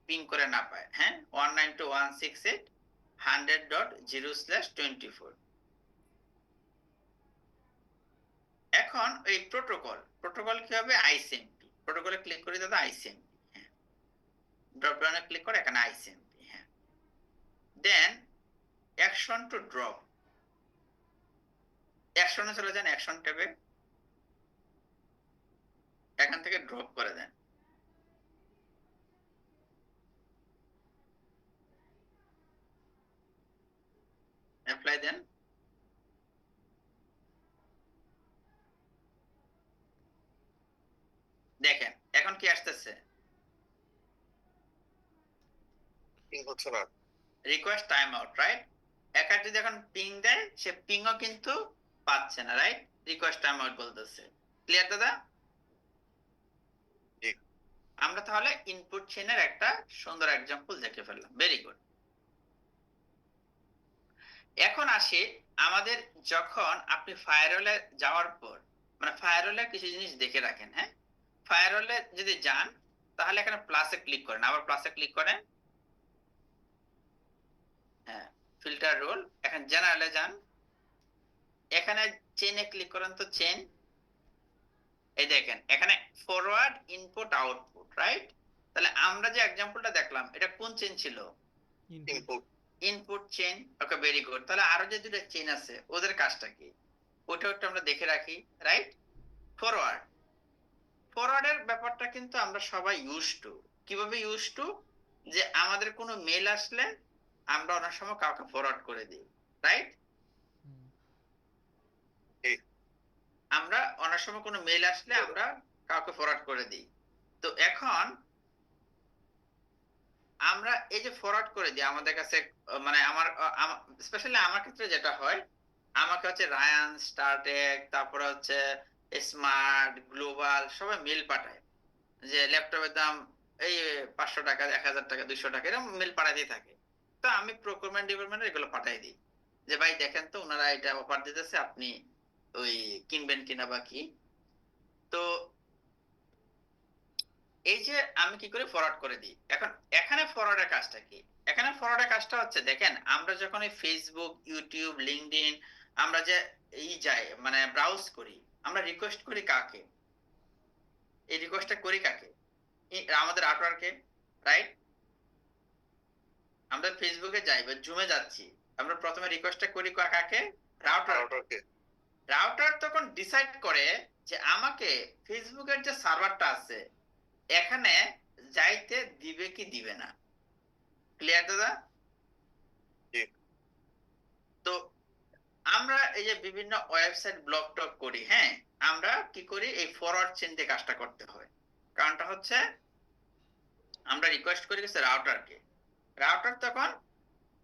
পিং করে না পায়, হ্যাঁ 192.168.100.0/24। এখন এই প্রোটোকল কি হবে, আইসিএমপি, প্রোটোকলে ক্লিক করে দাদা আইসিএমপি, হ্যাঁ ড্রপ ডাউনে ক্লিক করে এখানে আইসিএমপি, হ্যাঁ দেন অ্যাকশন টু ড্রপ, অ্যাকশনে চলে যান, অ্যাকশন ট্যাবে এখান থেকে ড্রপ করে দেন, অ্যাপ্লাই দেন, দেখেন এখন কি আসতেছে, পিং হচ্ছে না। Request time out, right? একার যদি এখন পিং দেয় সে পিংও কিন্তু পাচ্ছে না, রাইট? রিকোয়েস্ট টাইম আউট বলতেছে। ক্লিয়ার দাদা? জি। আমরা তাহলে ইনপুট চেইনের একটা সুন্দর एग्जांपल দেখে ফেললাম, ভেরি গুড। এখন আসি আমাদের যখন আপনি ফায়ারওয়ালে যাওয়ার পর, মানে ফায়ারওয়ালে কিছু জিনিস দেখে রাখেন, হ্যাঁ ফায়ারওয়ালে যদি যান তাহলে এখানে প্লাসে ক্লিক করেন, আবার প্লাসে ক্লিক করেন, হ্যাঁ ফিল্টার রুল, এখন জেনারেলে যান, এখানে চেইনে ক্লিক করেন, তো চেইন, এই দেখেন এখানে ফরওয়ার্ড ইনপুট আউটপুট, রাইট? তাহলে আমরা যে एग्जांपलটা দেখলাম এটা কোন চেইন ছিল? Input. Input chain, okay very good. তাহলে আরো যে দুটো চেইন আছে ওদের কাজটা কি, ওটাও একটু আমরা দেখে রাখি, রাইট? ফরওয়ার্ড, ফরওয়ার্ডের ব্যাপারটা কিন্তু আমরা সবাই ইউজ টু। কিভাবে ইউজ টু? যে আমাদের কোনো মেল আসলে আমরা অনেক সময় কাউকে ফরওয়ার্ড করে দিই, রাইট? আমরা অনেক সময় কোনো মেল আসলে আমরা কাউকে ফরওয়ার্ড করে দিই। তো এখন আমরা এই যে ফরওয়ার্ড করে দিই আমাদের কাছে, মানে আমার স্পেশালি আমার ক্ষেত্রে যেটা হয়, আমাকে হচ্ছে রায়ান, স্টারটেক, তারপরে হচ্ছে স্মার্ট, গ্লোবাল সবাই মেল পাঠায় যে ল্যাপটপের দাম এই 500 টাকা, 1000 টাকা, 200 টাকা এরকম মেল পাঠাতেই থাকে। তো আমি প্রকিউরমেন্ট ডিপার্টমেন্টে এগুলো পাঠাই দিই যে ভাই দেখেন তো ওনারা এটা অফার দিতেছে, আপনি ওই কিনবেন কিনা বা কি। তো এই যে আমি কি করে ফরওয়ার্ড করে দিই। এখন এখানে ফরওয়ার্ডের কাজটা কি? এখানে ফরওয়ার্ডের কাজটা হচ্ছে দেখেন আমরা যখন এই ফেসবুক, ইউটিউব, লিংকডইন আমরা যে যাই মানে ব্রাউজ করি, আমরা রিকোয়েস্ট করি কাকে? এই রিকোয়েস্টটা করি কাকে? আমাদের আউটারকে, রাইট? আমরা ফেসবুকে যাই বা জুমে যাচ্ছি, আমরা প্রথমে রিকোয়েস্টটা করি কাকে? রাউটারকে। রাউটার তখন ডিসাইড করে যে আমাকে ফেসবুকের যে সার্ভারটা আছে এখানে যাইতে দিবে কি দিবে না। ক্লিয়ার দাদা? জি। তো আমরা এই যে বিভিন্ন ওয়েবসাইট ব্লগ টক করি, হ্যাঁ আমরা কি করি এই ফরওয়ার্ড চেইন দিয়ে কাজটা করতে হয়। কারণটা হচ্ছে আমরা রিকোয়েস্ট করি গেছে রাউটারকে, রাউটার তখন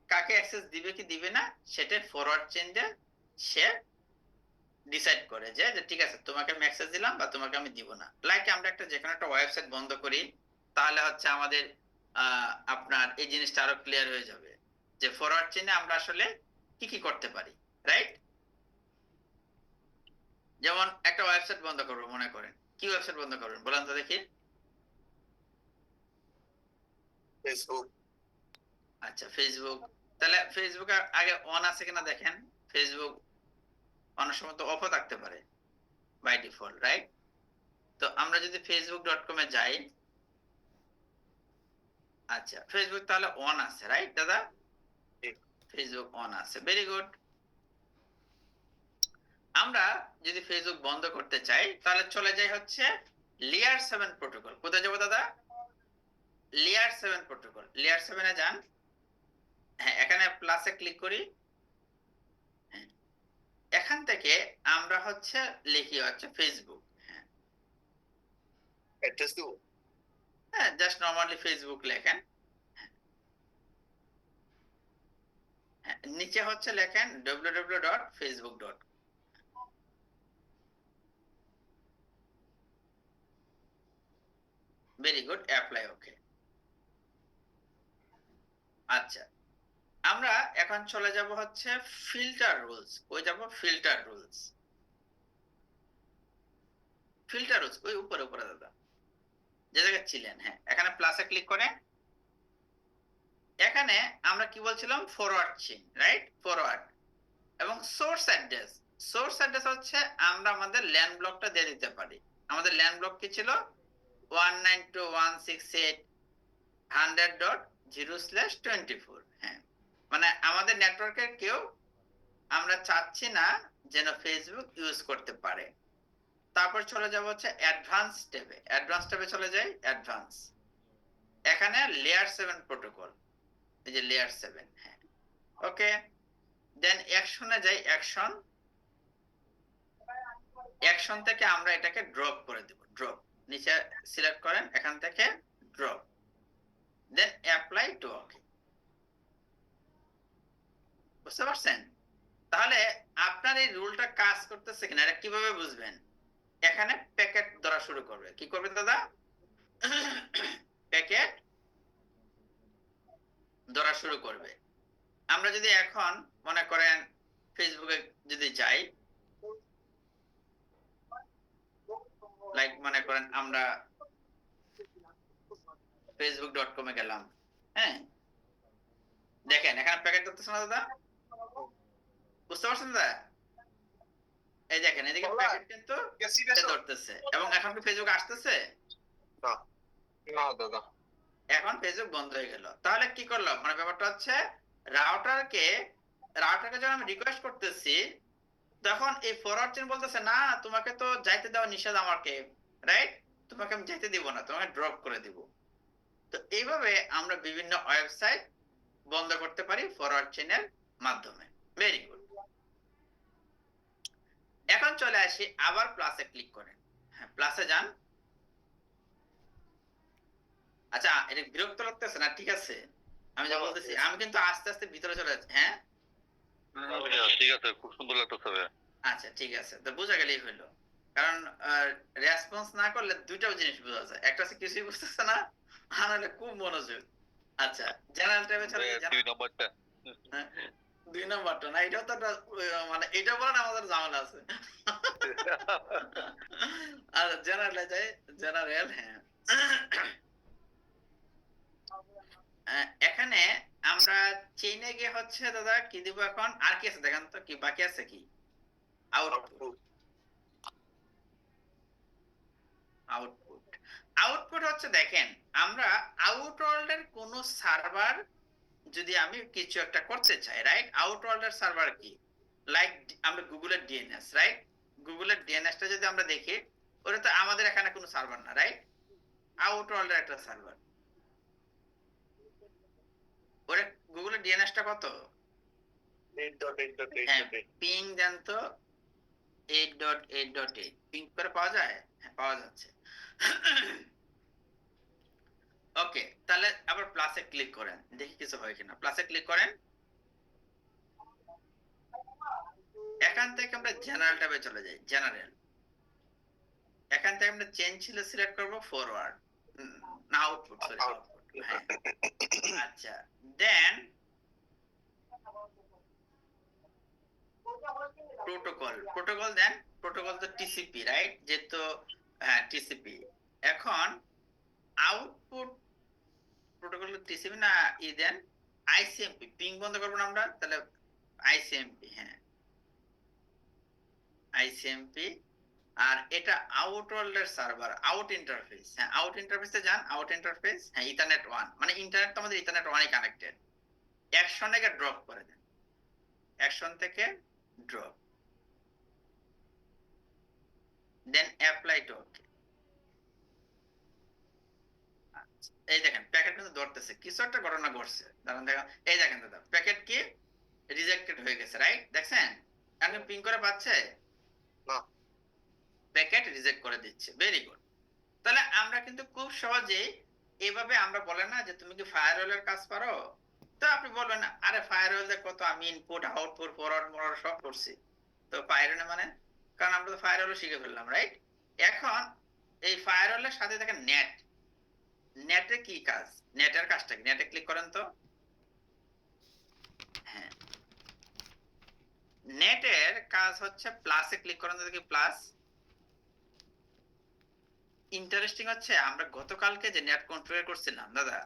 কাকে অ্যাক্সেস দিবে কি দিবে না সেটা ফরওয়ার্ড চেইন দিয়ে সে ডিসাইড করে যে ঠিক আছে তোমাকে আমি অ্যাক্সেস দিলাম বা তোমাকে আমি দিব না। লাইক আমরা একটা যেকোনো একটা ওয়েবসাইট বন্ধ করি, তাহলে হচ্ছে আমাদের আপনার এই জিনিসটা আরো ক্লিয়ার হয়ে যাবে যে ফরওয়ার্ড চেইনে আমরা আসলে কি কি করতে পারি, রাইট? যেমন একটা ওয়েবসাইট বন্ধ করবো মনে করেন, কি ওয়েবসাইট বন্ধ করবেন বলেন তো দেখি? ফেসবুক। আচ্ছা ফেসবুক, তাহলে ফেসবুক আগে অন আছে কিনা দেখেন। ফেসবুক অনেক সময় তো অফও থাকতে পারে বাই ডিফল্ট, রাইট? তো আমরা যদি facebook.com এ যাই, আচ্ছা ফেসবুক তাহলে অন আছে, রাইট দাদা? ফেসবুক অন আছে, ভেরি গুড। আমরা যদি ফেসবুক বন্ধ করতে চাই তাহলে চলে যাই হচ্ছে লেয়ার 7 প্রোটোকল। কোথায় যাব দাদা? লেয়ার 7 প্রোটোকল, লেয়ার 7 এ যান, হ্যাঁ এখানে প্লাসে ক্লিক করি, এখান থেকে আমরা হচ্ছে লিখি হচ্ছে ফেসবুক, হ্যাঁ অ্যাড্রেস দেব। হ্যাঁ, জাস্ট নরমালি ফেসবুক লেখেন। হ্যাঁ, নিচে হচ্ছে লেখেন www.facebook.com। Very good, apply okay. আচ্ছা, আমরা এখন চলে যাব হচ্ছে ফিল্টার রুলস। ওই যাব ফিল্টার রুলস। ফিল্টার রুলস ওই উপরে উপরে দাদা, যে জায়গায় ছিলেন। হ্যাঁ, এখানে প্লাসে ক্লিক করে এখানে আমরা কি বলছিলাম, ফরওয়ার্ড চেইন, রাইট? ফরওয়ার্ড এবং সোর্স অ্যাড্রেস। সোর্স অ্যাড্রেস হচ্ছে আমরা আমাদের ল্যান্ড ব্লকটা দিয়ে দিতে পারি। আমাদের ল্যান্ড ব্লক কি ছিল? 192.168.100.0/24। হ্যাঁ, মানে আমাদের নেটওয়ার্কের কেউ আমরা চাচ্ছি না যেন ফেসবুক ইউজ করতে পারে। তারপর চলে যাব হচ্ছে অ্যাডভান্স ট্যাবে। অ্যাডভান্স ট্যাবে চলে যাই, অ্যাডভান্স। এখানে লেয়ার 7 প্রোটোকল, এই যে লেয়ার 7। হ্যাঁ, ওকে। দেন অ্যাকশনে যাই, অ্যাকশন। অ্যাকশন থেকে আমরা এটাকে ড্রপ করে দেব, ড্রপ। নিচে সিলেক্ট করেন, এখান থেকে drop. Then apply to okay. বুঝতে পারছেন? তাহলে আপনার এই রুলটা কাজ করতেছে কিনা এটা কিভাবে বুঝবেন? এখানে প্যাকেট ধরা শুরু করবে। কি করবে দাদা? প্যাকেট ধরা শুরু করবে। আমরা যদি এখন মনে করেন ফেসবুকে যদি যাই, লাইক মনে করেন আমরা facebook.com এ গেলাম। হ্যাঁ, দেখেন এখানে প্যাকেট ধরতেছে না দাদা? বুঝতে পারছেন দাদা? এই দেখেন এদিকে প্যাকেট কিন্তু ধরতেছে। এবং এখন কি ফেসবুক আসতেছে? না দাদা, এখন ফেসবুক বন্ধ হয়ে গেল। তাহলে কি করলাম, মানে ব্যাপারটা হচ্ছে রাউটারকে যখন আমি রিকোয়েস্ট করতেছি, তখন এই ফরওয়ার্ড চেইন বলতেছে না, তোমাকে তো যাইতে দেওয়া নিষেধ আমাকে, রাইট? তোমাকে আমি যাইতে দিব না, তোমাকে ড্রপ করে দিব। তো এইভাবে আমরা বিভিন্ন ওয়েবসাইট বন্ধ করতে পারি ফরওয়ার্ড চেইনের মাধ্যমে। Very good. এখন চলে আসি আবার প্লাসে ক্লিক করেন। হ্যাঁ, প্লাসে যান। আচ্ছা, এটা বিরক্ত লাগতেছে না? ঠিক আছে, আমি যা বলতেছি, আমি কিন্তু আস্তে আস্তে ভিতরে চলে যাচ্ছি। হ্যাঁ, ঠিক আছে, খুব সুন্দর লাগতেছে। আচ্ছা ঠিক আছে, তো বোঝা গেলেই হইলো। কারণ রেসপন্স না করলে দুইটাও জিনিস বোঝা যায়, একটা হচ্ছে কিছুই বুঝতেছে না, আর নাহলে খুব মনোযোগ। আচ্ছা, জেনারেল ট্যাবে চলে যাই। 2 নম্বরটা। হ্যাঁ, 2 নম্বরটা না, এটাও তো একটা, মানে এটা বলেন আমাদের ঝামেলা আছে। আর জেনারেলে যাই, জেনারেল। হ্যাঁ, এখানে আমরা চেইনে গিয়ে হচ্ছে দাদা কি দিব এখন, আর কি আছে দেখেন তো, কি বাকি আছে? কি আউটপুট। আউটপুট, আউটপুট হচ্ছে দেখেন, আমরা আউটওয়ার্ল্ড এর কোন সার্ভার যদি আমি কিছু একটা করতে চাই, রাইট? আউটওয়ার্ল্ড এর সার্ভার কি, লাইক আমরা গুগলের ডিএনএস, রাইট? গুগলের ডিএনএসটা যদি আমরা দেখি, ওটা তো আমাদের এখানে কোনো সার্ভার না, রাইট? আউটওয়ার্ল্ড এর একটা সার্ভার। ওটা গুগলের ডিএনএসটা কত? 8.8.8.8 পিং দেন তো, 8.8.8 পিং করে পাওয়া যায়? হ্যাঁ, পাওয়া যাচ্ছে। ওকে, তাহলে আবার প্লাসে ক্লিক করেন, দেখি কিছু হয় কিনা। প্লাসে ক্লিক করেন, এখান থেকে আমরা জেনারেল ট্যাবে চলে যাই। জেনারেল, এখান থেকে আমরা চেঞ্জ ছিল সিলেক্ট করব, ফরওয়ার্ড না আউটপুট, সরি আউটপুট। হ্যাঁ, আচ্ছা, দেন প্রোটোকল। প্রোটোকল দেন, প্রোটোকল তো টিসিপি, রাইট? যেহেতু হ্যাঁ টিসিপি। এখন আউটপুট প্রোটোকল টিসিপি না, ই দেন আইসিএমপি। পিং বন্ধ করব না আমরা, তাহলে আইসিএমপি। হ্যাঁ, আইসিএমপি। আর এটা আউটওয়ার্ল্ড এর সার্ভার, আউট ইন্টারফেস। হ্যাঁ, আউট ইন্টারফেসে যান, আউট ইন্টারফেস। হ্যাঁ, ইথারনেট 1, মানে ইন্টারনেট তো আমাদের ইথারনেট 1 এ কানেক্টেড। অ্যাকশন থেকে ড্রপ করে দেন, অ্যাকশন থেকে drop, then apply to okay. এই দেখেন প্যাকেট কিন্তু ধরতেছে, কিছু একটা ঘটনা ঘটছে। দাঁড়ান দেখেন, এই দেখেন দাদা, প্যাকেট কি রিজেক্টেড হয়ে গেছে, রাইট? দেখছেন এখন পিং করে পাচ্ছে না। প্যাকেট রিজেক্ট করে দিচ্ছে। Very good. তাহলে আমরা কিন্তু খুব সহজেই এইভাবে আমরা বলে না যে তুমি কি ফায়ারওয়ালের কাজ পারো, তো আপনি বলবেন আরে ফায়ারওয়াল কত আমি ইনপুট আউটপুট ফরওয়ার্ড মোড়ার সব করছি, তো ফায়ারওয়াল মানে, কারণ আমরা তো ফায়ারওয়াল শিখে ফেললাম, রাইট? এখন এই ফায়ারওয়ালের সাথে দেখেন নেট, নেটে কি কাজ, নেটের কাজটা কি, নেটে ক্লিক করেন তো। হ্যাঁ, নেটের কাজ হচ্ছে প্লাসে ক্লিক করেন তো দেখি, প্লাস। ইন্টারেস্টিং হচ্ছে আমরা গতকালকে যে নেট কনফিগার করছিলাম দাদা,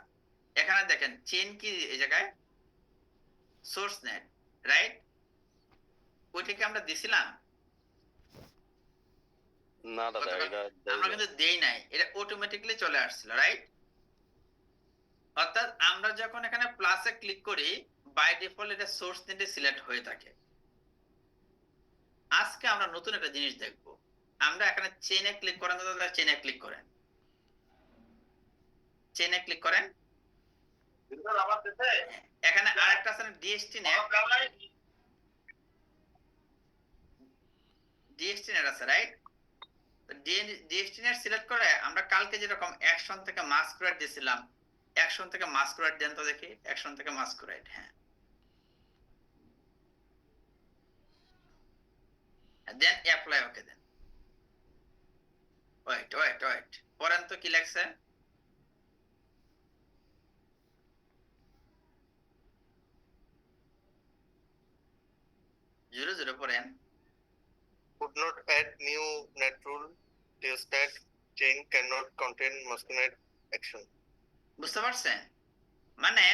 এখানে দেখেন চেইন কি এই জায়গায় সোর্স নেট, রাইট? ওইটাকে আমরা দিছিলাম না দাদা, গতকাল এটা আমরা কিন্তু দেই নাই, এটা অটোমেটিক্যালি চলে আসছিল, রাইট? অর্থাৎ আমরা যখন এখানে প্লাসে ক্লিক করি বাই ডিফল্ট এটা সোর্স নেটে সিলেক্ট হয়ে থাকে। আজকে আমরা নতুন একটা জিনিস দেখব, আমরা এখানে চেইনে ক্লিক করেন দাদা, চেইনে ক্লিক করেন, চেইনে ক্লিক করেন। এখানে আরেকটা আছে ডিএসটি নেট, ডিএসটি নেট আছে, রাইট? ডিএসটি নেট সিলেক্ট করে আমরা কালকে যেরকম অ্যাকশন থেকে মাস্কুরেট দিয়েছিলাম, অ্যাকশন থেকে মাস্কুরেট দেন তো দেখি, অ্যাকশন থেকে মাস্কুরেট, হ্যাঁ দেন অ্যাপ্লাই ওকে দেন। ওয়েট ওয়েট ওয়েট, পড়েন তো কি লেখছে, জোরে জোরে পড়েন। Could not add new net rule. Theostat chain cannot contain masquerade action. বুঝতে পারছেন? মানে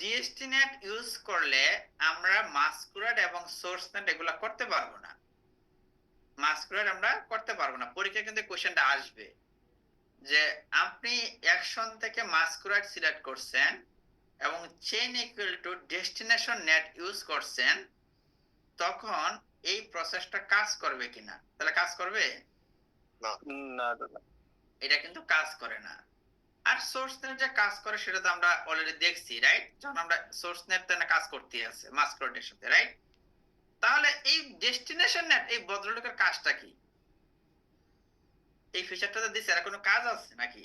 ডিএসটি নেট ইউজ করলে আমরা মাস্কুরেট এবং সোর্স নেট এগুলা করতে পারবো না, মাস্কুরেট আমরা করতে পারবো না। পরীক্ষায় কিন্তু কোশ্চেনটা আসবে যে আপনি অ্যাকশন থেকে মাস্কুরেট সিলেক্ট করছেন এবং chain equal to destination net use করছেন, তখন এই প্রসেসটা কাজ করবে কিনা? তাহলে কাজ করবে না দাদা। এটা কিন্তু কাজ করে না। আর সোর্স নেট যে কাজ করে সেটা তো আমরা অলরেডি দেখছি, রাইট? যখন আমরা সোর্স নেট তো কাজ করতে আছে মাস্কুরেটের সাথে, রাইট? তাহলে এই ডেস্টিনেশন নেট এই ভদ্রলোকের কাজটা কি? এই ফিচারটা তো দিছে, এর কোনো কাজ আছে নাকি?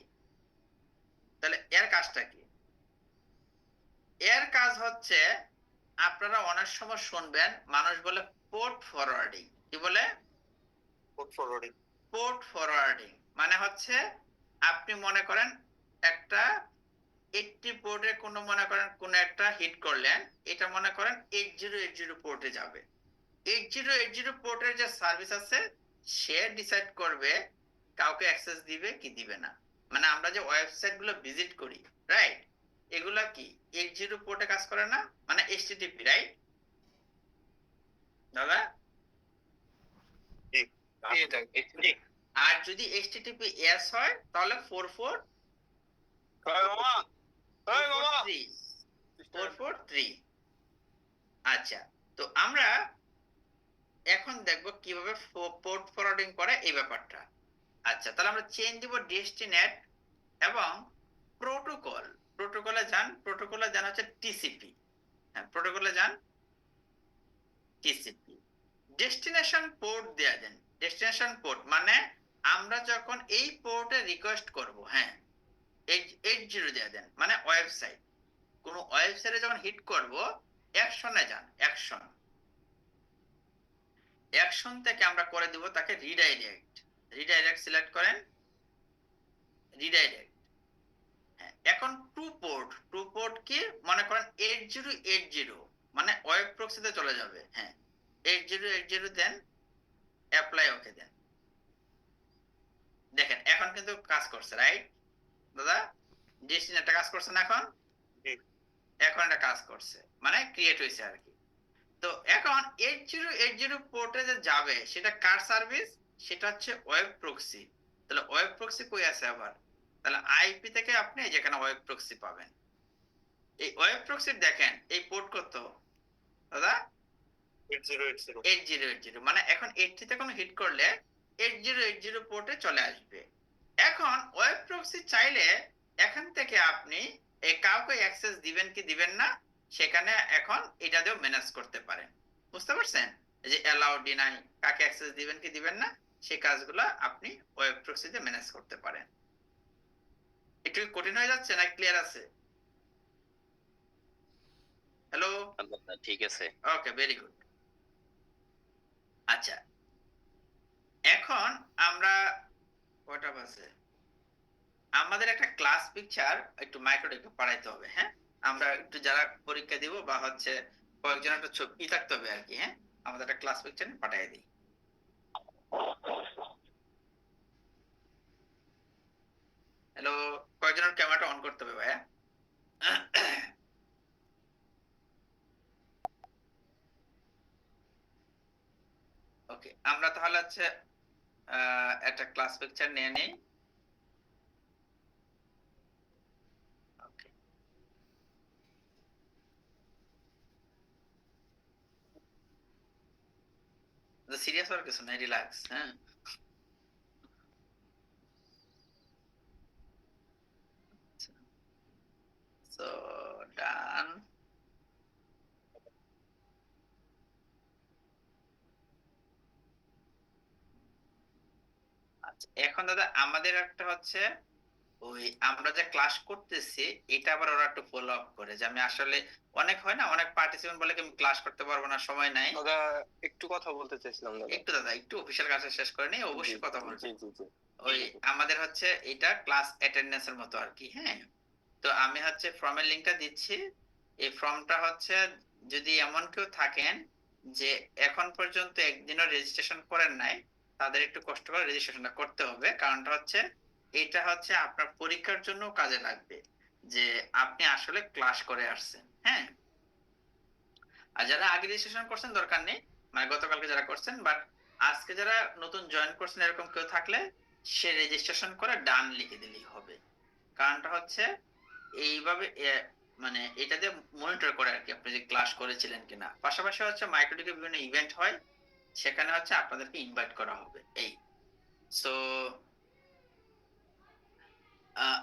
তাহলে এর কাজটা কি? এর কাজ হচ্ছে আপনারা অনেক সময় শুনবেন মানুষ বলে পোর্ট ফরওয়ার্ডিং। কি বলে? Port forwarding. পোর্ট ফরওয়ার্ডিং মানে হচ্ছে আপনি মনে করেন একটা 80 পোর্টে কোনো মনে করেন কোন একটা হিট করলেন, এটা মনে করেন 8080 পোর্টে যাবে। 8080 পোর্টের যে সার্ভিস আছে সে ডিসাইড করবে কাউকে অ্যাক্সেস দিবে কি দিবে না। মানে আমরা যে ওয়েবসাইট গুলো ভিজিট করি, রাইট, এগুলা কি 80 পোর্টে কাজ করে না? মানে এইচটিটিপি, রাইট দাদা? আর যদি এইচটিটিপি এস হয় তাহলে 443। আচ্ছা, তো আমরা এখন দেখব কিভাবে পোর্ট ফরওয়ার্ডিং করে এই ব্যাপারটা। আচ্ছা, তাহলে আমরা চেইন দিব ডিএসটি নেট এবং প্রোটোকল, প্রোটোকলে যান, প্রোটোকলে যান হচ্ছে টিসিপি। হ্যাঁ, প্রোটোকলে যান, টিসিপি ডেস্টিনেশন পোর্ট দেয়া দেন। ডেস্টিনেশন পোর্ট মানে আমরা যখন এই পোর্টে রিকোয়েস্ট করব, হ্যাঁ 80 দেয়া দেন, মানে ওয়েবসাইট, কোন ওয়েবসাইটে যখন হিট করব অ্যাকশনে যান, অ্যাকশন, অ্যাকশন থেকে আমরা করে দিব তাকে রিডাইরেক্ট। রিডাইরেক্ট সিলেক্ট করেন, রিডাইরেক্ট। হ্যাঁ, এখন টু পোর্ট কি মনে করেন 8080 মানে ওয়েব প্রক্সিতে চলে যাবে। হ্যাঁ, 8080 দেন, অ্যাপ্লাই ওকে দেন। দেখেন এখন কিন্তু কাজ করছে, রাইট দাদা? ডেস্টিনেটটা কাজ করছে না এখন? এখন এটা কাজ করছে, মানে ক্রিয়েট হয়েছে আর কি। তো এখন 8080 পোর্টে যে যাবে সেটা কার সার্ভিস? সেটা হচ্ছে ওয়েব প্রক্সি। তাহলে ওয়েব প্রক্সি কই আছে আবার? তাহলে আইপি থেকে আপনি যেখানে ওয়েব প্রক্সি পাবেন, এই ওয়েব প্রক্সি দেখেন এই পোর্ট কত দাদা? 8080 মানে এখন 80 তে কোনো হিট করলে 8080 পোর্টে চলে আসবে। এখন ওয়েব প্রক্সি চাইলে এখান থেকে আপনি এই কাউকে অ্যাক্সেস দিবেন কি দিবেন না সেখানে এখন এটা দিয়েও ম্যানেজ করতে পারেন। বুঝতে পারছেন? এই যে অ্যালাউ ডিনাই, কাকে অ্যাক্সেস দিবেন কি দিবেন না সেই কাজগুলো আপনি ওয়েব প্রক্সিতে ম্যানেজ করতে পারেন। একটু কঠিন হয়ে যাচ্ছে না ক্লিয়ার আছে? হ্যালো, ঠিক আছে। ওকে, ভেরি গুড। আচ্ছা, এখন আমরা কয়টা বাজে? আমাদের একটা ক্লাস পিকচার একটু মাইক্রোটা একটু পাঠাইতে হবে, হ্যাঁ? আমরা একটু যারা পরীক্ষা দিব বা হচ্ছে কয়েকজন একটা ছবি থাকতে হবে আরকি, হ্যাঁ? আমাদের একটা ক্লাস পিকচার পাঠাইয়া দিই। হ্যালো, কয়েকজনের ক্যামেরাটা অন করতে হবে ভাইয়া। ওকে, আমরা তাহলে হচ্ছে একটা ক্লাস পিকচার নিয়ে নেই। ওকে। সিরিয়াস হওয়ার কিছু নাই, রিল্যাক্স, হ্যাঁ? সো ডান। আচ্ছা, এখন দাদা আমাদের একটা হচ্ছে ওই আমরা যে ক্লাস করতেছি এটা আবার ওরা একটু ফলো আপ করে যে আমি আসলে অনেক হয় না, অনেক পার্টিসিপেন্ট বলে কি আমি ক্লাস করতে পারবো না, সময় নাই। দাদা একটু কথা বলতে চাইছিলাম দাদা। একটু দাদা একটু অফিসিয়াল কাজটা শেষ করে নিই, অবশ্যই কথা বলবো। জি জি জি। ওই আমাদের হচ্ছে এটা ক্লাস অ্যাটেন্ডেন্স এর মতো আর কি, হ্যাঁ? তো আমি হচ্ছে ফর্মের লিংকটা দিচ্ছি। এই ফর্মটা হচ্ছে যদি এমন কেউ থাকেন যে এখন পর্যন্ত একদিনও রেজিস্ট্রেশন করেন নাই, তাদের একটু কষ্ট করে রেজিস্ট্রেশনটা করতে হবে। কারণটা হচ্ছে এটা হচ্ছে আপনার পরীক্ষার জন্য কাজে লাগবে যে আপনি আসলে ক্লাস করে আসছেন, হ্যাঁ? আর যারা আগে রেজিস্ট্রেশন করছেন দরকার নেই, মানে গতকালকে যারা করছেন, বাট আজকে যারা নতুন জয়েন করছেন এরকম কেউ থাকলে সে রেজিস্ট্রেশন করে ডান লিখে দিলেই হবে। কারণটা হচ্ছে এইভাবে মানে এটা দিয়ে মনিটর করে আরকি আপনি যে ক্লাস করেছিলেন কিনা। পাশাপাশি হচ্ছে মাইক্রোটিকে বিভিন্ন ইভেন্ট হয়, সেখানে হচ্ছে আপনাদেরকে ইনভাইট করা হবে এই। সো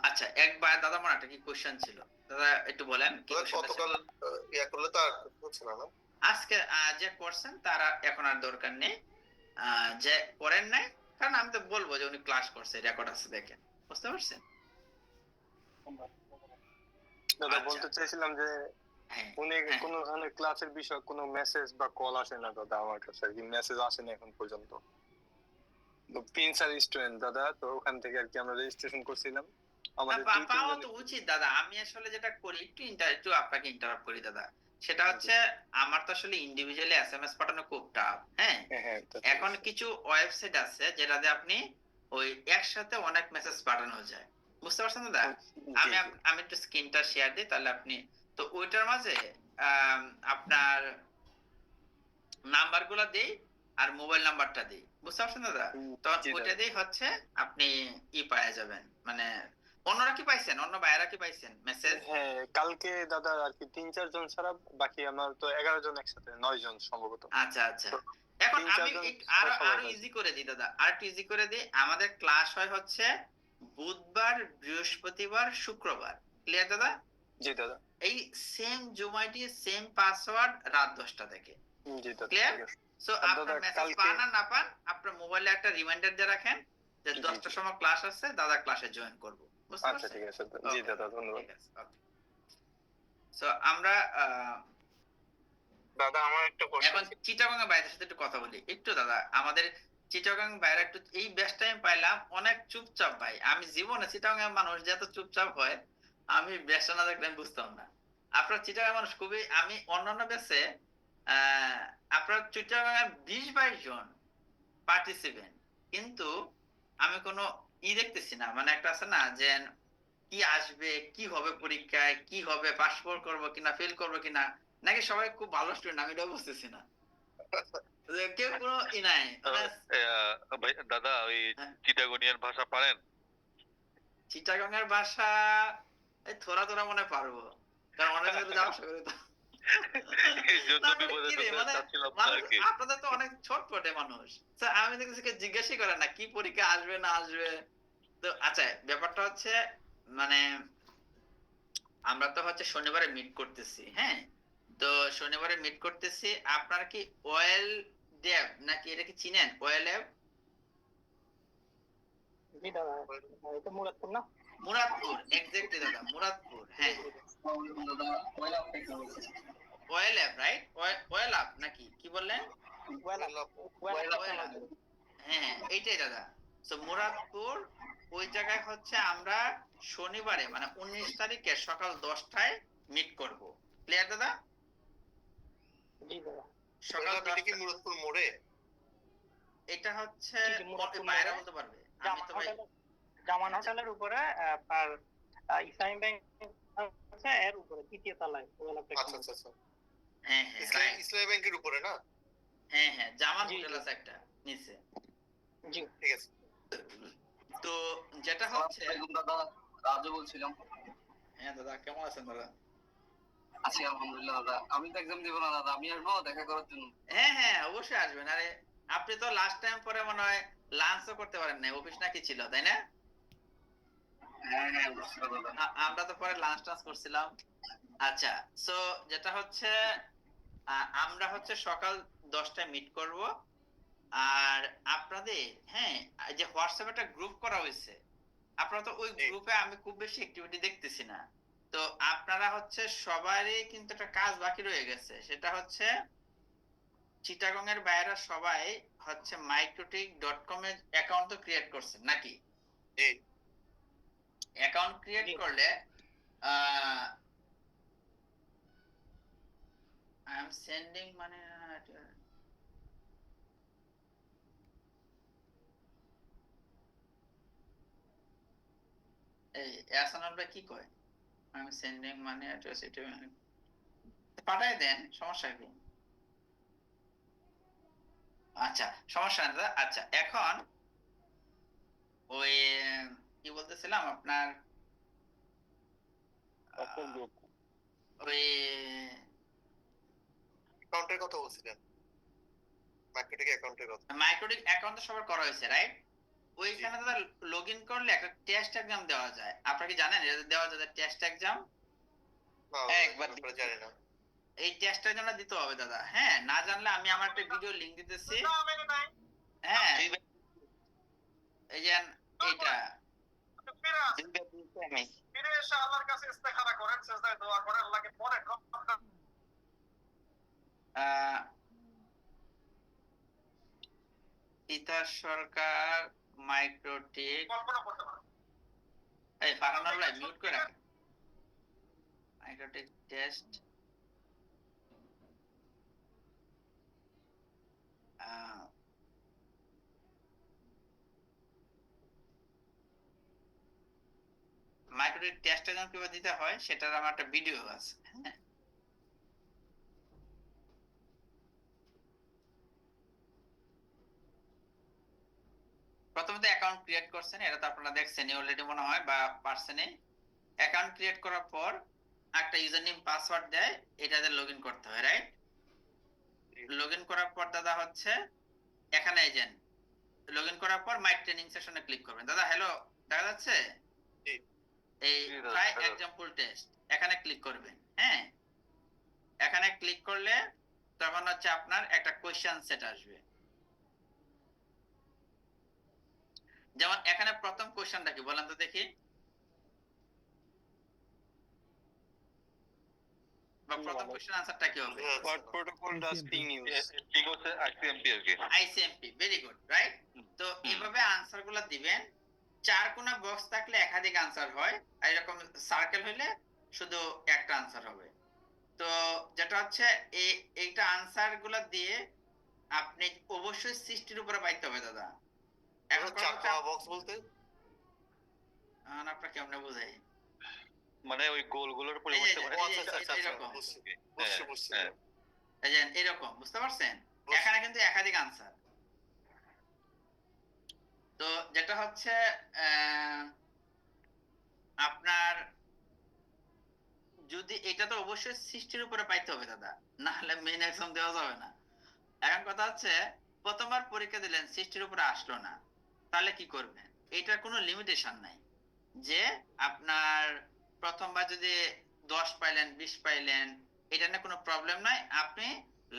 আচ্ছা, একবার দাদা আমার একটা কি কোশ্চেন ছিল, দাদা একটু বলেন কি কোশ্চেনটা ছিল? গতকাল ইয়া করলে তো আর হচ্ছে না না? আজকে যে করছেন তারা এখন আর দরকার নেই, যে করেন নাই, কারণ আমি তো বলবো যে উনি ক্লাস করছে, রেকর্ড আছে দেখেন, বুঝতে পারছেন? দাদা আচ্ছা, বলতে চাইছিলাম যে হ্যাঁ উনি হ্যাঁ। কোনো ধরনের ক্লাসের বিষয় কোনো মেসেজ বা কল আসে না দাদা আমার কাছে, আর কি মেসেজ আসে না এখন পর্যন্ত। প্রিন্স আর স্টুডেন্ট দাদা, তো ওখান থেকে আর কি আমরা রেজিস্ট্রেশন করছিলাম। আমাদের দুই পাওয়া তিনজন তো উচিত দাদা। আমি আসলে যেটা করি একটু আপনাকে ইন্টারাপ্ট করি দাদা, সেটা হচ্ছে আমার তো আসলে ইন্ডিভিজুয়ালি এসএমএস পাঠানো খুব টাফ, হ্যাঁ? হ্যাঁ হ্যাঁ এখন কিছু ওয়েবসাইট আছে যেটাতে আপনি ওই একসাথে অনেক মেসেজ পাঠানো যায়, বুঝতে পারছেন দাদা? আমি একটু স্ক্রিনটা শেয়ার দিই তাহলে আপনি, তো ওইটার মাঝে আম, আপনার নাম্বার গুলা দেই আর মোবাইল নাম্বারটা দেই, বুঝতে পারছেন দাদা? তো ওইটা দিয়ে হচ্ছে আপনি পাওয়া যাবেন, মানে অন্যরা কি পাইছেন, অন্য ভাইয়েরা কি পাইছেন মেসেজ? হ্যাঁ কালকে দাদা আর কি 3-4 জন ছাড়া বাকি আমার তো 11 জন একসাথে 9 জন সম্ভবত। আচ্ছা আচ্ছা, এখন আমি 3-4 জন আরো সবাই আরো পাইছে। ইজি করে দিই দাদা, আর একটু ইজি করে দিই। আমাদের ক্লাস হয় হচ্ছে বুধবার, বৃহস্পতিবার, শুক্রবার, ক্লিয়ার দাদা? জি দাদা। এই same zoom ID same password রাত 10টা থেকে, জি দাদা ক্লিয়ার? ঠিক আছে। সো আর আপনার দাদা মেসেজ কালকে পান আর না পান, আপনার মোবাইলে একটা রিমাইন্ডার দিয়ে রাখেন যে জি, 10টার জি। সময় ক্লাস আছে, দাদা ক্লাসে জয়েন করব, বুঝতে আচ্ছা পারছেন? ঠিক আছে জি ওকে দাদা ধন্যবাদ। ঠিক আছে, ওকে। সো আমরা দাদা আমার একটা কোশ্চেন এখন চিটাগং এর বাইরের সাথে একটু কথা বলি একটু দাদা। আমাদের চিটাগং বাইরে একটু এই বেস্ট টাইম পাইলাম, অনেক চুপচাপ ভাই। আমি জীবনে চিটাগং এর মানুষ যে এত চুপচাপ হয় আমি বেস্ট না দেখলে আমি বুঝতাম না। আপনার চিটাগং এর মানুষ খুবই, আমি অন্যান্য বেসে আপনার চিটাগং এর 20-22 জন পার্টিসিপেন্ট, কিন্তু আমি কোনো দেখতেছি না, মানে একটা আছে না যে কি আসবে, কি হবে পরীক্ষায়, কি হবে, পাস করবো কিনা, ফেল করবো কিনা, নাকি সবাই খুব ভালো স্টুডেন্ট, আমি এটা বুঝতেছি না। যে কেউ কোনো নাই মানে ভাই দাদা ওই হ্যাঁ, চিটাগোনিয়ান ভাষা পারেন? চিটাগং এর ভাষা এই থোড়া থোড়া মনে পারবো, কারণ অনেক জায়গায় যাওয়া আসা করি তো। এই জন্য না আমি মানে কি বোঝাতে রে, মানে চাচ্ছিলাম না মানুষ, আর কি। আপনাদের তো অনেক ছটপটে মানুষ। তো আমি দেখতেছি কেউ জিজ্ঞাসাই করে না কি পরীক্ষা আসবে না আসবে। তো আচ্ছা, ব্যাপারটা হচ্ছে মানে আমরা তো হচ্ছে শনিবারে মিট করতেছি, হ্যাঁ? তো শনিবারে মিট করতেছি, আপনারা কি ওয়েল ডেভ নাকি এটা কি চিনেন ওয়েল ডেভ? জি দাদা এটা মুরাদপুর না? মুরাদপুর, এক্স্যাক্টলি দাদা, মুরাদপুর। হ্যাঁ, দাদা ওয়েলআপ থেকে বলছি। Well app, right? Well app নাকি কি বললেন? Well app. হ্যাঁ, এইটাই দাদা। তো মুরাদপুর, ওই জায়গায় হচ্ছে আমরা শনিবারে মানে 19 তারিখে সকাল 10টায় মিট করব। ক্লিয়ার দাদা? জি দাদা। সকাল এটা কি 10টা। মুরাদপুর মোড়ে? এটা হচ্ছে জি, জি, মুরাদপুর বাইরে মোড়ে। বলতে পারবে, আমি তো ভাই জামান হোটেলের উপরে আপনার ইসলামী ব্যাংক আছে, এর উপরে তৃতীয় তলায় ওয়েলআপ আচ্ছা টেকনোলজি। আচ্ছা আচ্ছা। হ্যাঁ হ্যাঁ রাইট। ইসলামী ব্যাংকের উপরে না? হ্যাঁ হ্যাঁ, জামান জি, হোটেল জি। আছে একটা নিচে। জি। ঠিক আছে। তো যেটা হচ্ছে, দাদা রাজু বলছিলাম। হ্যাঁ দাদা, কেমন আছেন দাদা? আছি আলহামদুলিল্লাহ দাদা। আমি তো এক্সাম দিব না দাদা, আমি আসবো দেখা করার জন্য। হ্যাঁ হ্যাঁ, অবশ্যই আসবেন। আরে আপনি তো লাস্ট টাইম পরে মনে হয় লাঞ্চও করতে পারেন না, অফিস নাকি ছিল, তাই না? হ্যাঁ হ্যাঁ বুঝছি দাদা। আমরা তো পরে লাঞ্চ টাঞ্চ করছিলাম। আচ্ছা, সো যেটা হচ্ছে আমরা হচ্ছে সকাল 10টায় মিট করব। আর আপনাদের, হ্যাঁ, এই যে হোয়াটসঅ্যাপে একটা গ্রুপ করা হয়েছে, আপনারা তো ওই জি। গ্রুপে আমি খুব বেশি অ্যাক্টিভিটি দেখতেছি না। তো আপনারা হচ্ছে সবারই কিন্তু একটা কাজ বাকি রয়ে গেছে, সেটা হচ্ছে চিটাগং এর বাইরে সবাই হচ্ছে microtik.com এর অ্যাকাউন্ট তো ক্রিয়েট করছেন নাকি? জি। অ্যাকাউন্ট ক্রিয়েট জি। করলে আই এম সেন্ডিং মানে এই এসানালটা কি কয়? আই এম সেন্ডিং মানে পাঠায় দেন, সমস্যা কি? আচ্ছা, সমস্যা নেই দাদা। আচ্ছা, এখন ওই কি বলতেছিলাম আপনার, ওই অ্যাকাউন্টের কথা বলছিলেন, মার্কেটিং অ্যাকাউন্টের কথা। মাইক্রোটিক অ্যাকাউন্ট সবার করা হয়েছে, রাইট? ওইখানে দাদা লগ ইন করলে একটা টেস্ট এক্সাম দেওয়া যায়। আপনারা কি জানেন এটা দেওয়া যায় টেস্ট এক্সাম? না, একবার একবার জানি না। এই টেস্ট এক্সামটা দিতে হবে দাদা। হ্যাঁ, না জানলে আমি আমার একটা ভিডিও লিংক দিতেছি। হ্যাঁ, এই যে এইটা তিতাস সরকার মাইক্রোটিক, এই ফারানুর ভাই মিউট করে রাখেন। MikroTik test MikroTik test exam কিভাবে দিতে হয় সেটার আমার একটা ভিডিও আছে। হ্যাঁ, প্রথমত অ্যাকাউন্ট ক্রিয়েট করছেন, এটা তো আপনারা দেখছেনই অলরেডি মনে হয় বা পারছেনই। অ্যাকাউন্ট ক্রিয়েট করার পর একটা ইউজার নেম পাসওয়ার্ড দেয়, এটাতে লগইন করতে হয়, রাইট? লগইন করার পর দাদা হচ্ছে এখানে এই যে লগইন করার পর মাই ট্রেনিং সেশনে ক্লিক করবেন। দাদা হ্যালো, দেখা যাচ্ছে? জি। এই জি দাদা, ট্রাই হ্যালো। এক্সাম্পল টেস্ট, এখানে ক্লিক করবেন। হ্যাঁ, এখানে ক্লিক করলে তখন হচ্ছে আপনার একটা কোশ্চেন সেট আসবে। যেমন এখানে প্রথম কোশ্চেনটা কি বলেন তো দেখি, বা প্রথম কোশ্চেন আনসারটা কি হবে? What protocol does ping use? ঠিক হচ্ছে আইসিএমপি আর কি। ICMP, very good, right? তো এইভাবে আনসারগুলো দিবেন। চার কোনা বক্স থাকলে একাধিক আনসার হয়, আর এরকম সার্কেল হইলে শুধু একটা আনসার হবে। তো যেটা হচ্ছে এইটা আনসার গুলা দিয়ে আপনি অবশ্যই 60-র উপরে পাইতে হবে দাদা। এখন কথা হচ্ছে বক্স বলতে আপনার কেমনে বোঝাই, মানে ওই গোলগুলোর এই যে, পরিবর্তে এই যে, মানে এরকম। বুঝছি হ্যাঁ, বুঝছি। হ্যাঁ। এই যে এরকম, বুঝতে পারছেন? বুঝছি। এখানে কিন্তু একাধিক আনসার। তো যেটা হচ্ছে আপনার যদি এটা তো অবশ্যই 60-র উপরে পাইতে হবে দাদা, না হলে মেইন এক্সাম দেওয়া যাবে না। এখন কথা হচ্ছে প্রথমবার পরীক্ষা দিলেন 60-র উপরে আসলো না, তাহলে কি করবেন? এটার কোনো লিমিটেশন নাই যে আপনার প্রথমবার যদি 10 পাইলেন 20 পাইলেন, এটা নিয়ে কোনো প্রবলেম নাই। আপনি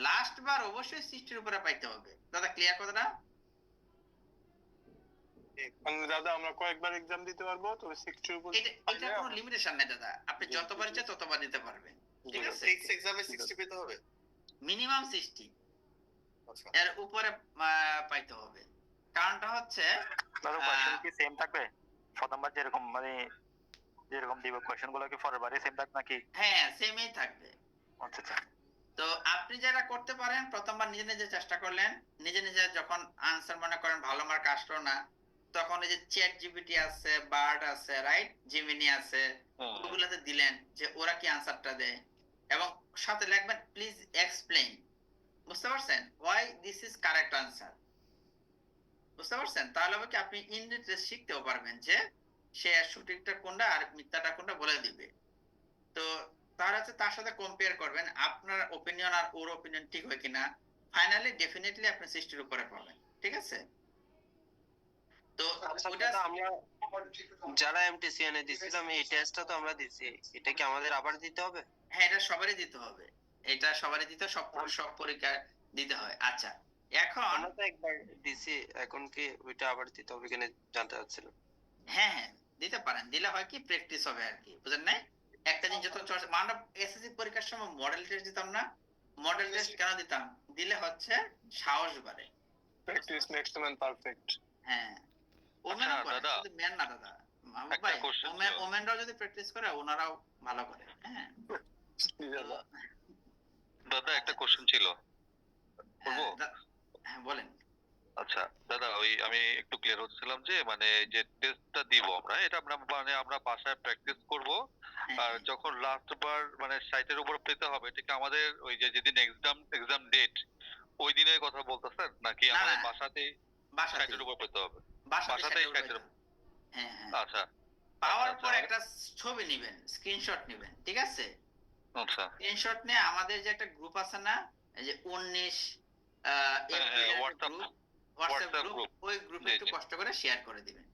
লাস্ট বার অবশ্যই 60-র উপরে পাইতে হবে দাদা। ক্লিয়ার কথাটা? মানে দাদা আমরা কয়েকবার এক্সাম দিতে পারবো, তবে 60 এর উপর এটা কোনো লিমিটেশন নেই দাদা, আপনি যতবার ইচ্ছা ততবার দিতে পারবেন, ঠিক আছে? 6 এক্সামে 60 পেতে হবে। মিনিমাম 60, আচ্ছা এর উপরে পাইতে হবে। কারণটা হচ্ছে দাদা কোশ্চেন কি সেম থাকবে প্রথমবার যেরকম মানে যেরকম দিব কোশ্চেন গুলো কি পরের বারে সেম থাকবে নাকি? হ্যাঁ সেমই থাকবে। আচ্ছা আচ্ছা তো আপনি যেটা করতে পারেন, প্রথমবার নিজে নিজে চেষ্টা করলেন, নিজে নিজে যখন আনসার মনে করেন ভালো মার্ক আসলো না, তখন এই যে চ্যাট জিপিটি আছে, বার্ড আছে, রাইট, জিমিনি আছে, ওগুলাতে দিলেন যে ওরা কি আনসারটা দেয়, এবং সাথে লিখবেন প্লিজ এক্সপ্লেইন, বুঝতে পারছেন, why this is correct answer, বুঝতে পারছেন? তাহলে হবে কি আপনি ইন ডিটেইলস শিখতেও পারবেন যে সে সঠিকটা কোনটা আর মিথ্যাটা কোনটা বলে দিবে। তো তার হচ্ছে তার সাথে কম্পেয়ার করবেন আপনার ওপিনিয়ন আর ওর ওপিনিয়ন ঠিক হয় কিনা, ফাইনালি ডেফিনেটলি আপনি 60 এর উপরে পাবেন, ঠিক আছে? তো ওটা আমরা যারা এমটিসিএন এ দিছিলাম এই টেস্টটা তো আমরা দিছি, এটা কি আমাদের আবার দিতে হবে? হ্যাঁ এটা সবারই দিতে হবে, এটা সবারই দিতে, সব পরীক্ষা দিতে হয়। আচ্ছা এখন আমরা তো একবার দিছি, এখন কি ওইটা আবার দিতে হবে কিনা জানতে চাচ্ছিলাম। হ্যাঁ হ্যাঁ দিতে পারেন, দিলে হয় কি প্র্যাকটিস হবে আর কি, বুঝেন নাই? একটা জিনিস যত আমরা এসএসসি পরীক্ষার সময় মডেল টেস্ট দিতাম না, মডেল টেস্ট কেন দিতাম, দিলে হচ্ছে সাহস বাড়ে। Practice makes the man perfect. হ্যাঁ ওমেনও করে, দাদা, শুধু মেন না দাদা, মাহবুব একটা ভাই, question ছিল। ওমেনরাও যদি প্র্যাকটিস করে ওনারাও ভালো করে। হ্যাঁ দাদা দাদা একটা কোশ্চেন ছিল, বলবো? হ্যাঁ বলেন। আচ্ছা দাদা, ওই আমি একটু ক্লিয়ার হচ্ছিলাম যে মানে যে টেস্টটা দিব আমরা, এটা আমরা মানে আমরা বাসায় প্র্যাকটিস করব, হ্যাঁ, আর যখন লাস্ট বার মানে সাইটের উপর পেতে হবে, এটা কি আমাদের ওই যে যেদিন এক্সাম ডেট ওই দিনের কথা বলতেছেন, নাকি না, আমাদের না। বাসাতেই বাসাতেই সাইটের উপর পেতে হবে? বাসাতেই বাসাতেই সেটা সাইটের উঠাইতে হবে। হ্যাঁ হ্যাঁ আচ্ছা পাওয়ার আচ্ছা, পর আচ্ছা। একটা ছবি নেবেন, স্ক্রিনশট নেবেন, ঠিক আছে? আচ্ছা স্ক্রিনশট নিয়ে আমাদের যে একটা গ্রুপ আছে না, এই যে 19 এপ্রিলের WhatsApp group, WhatsApp WhatsApp group, group। ওই গ্রুপে জি, একটু জি। কষ্ট করে শেয়ার করে দিবেন।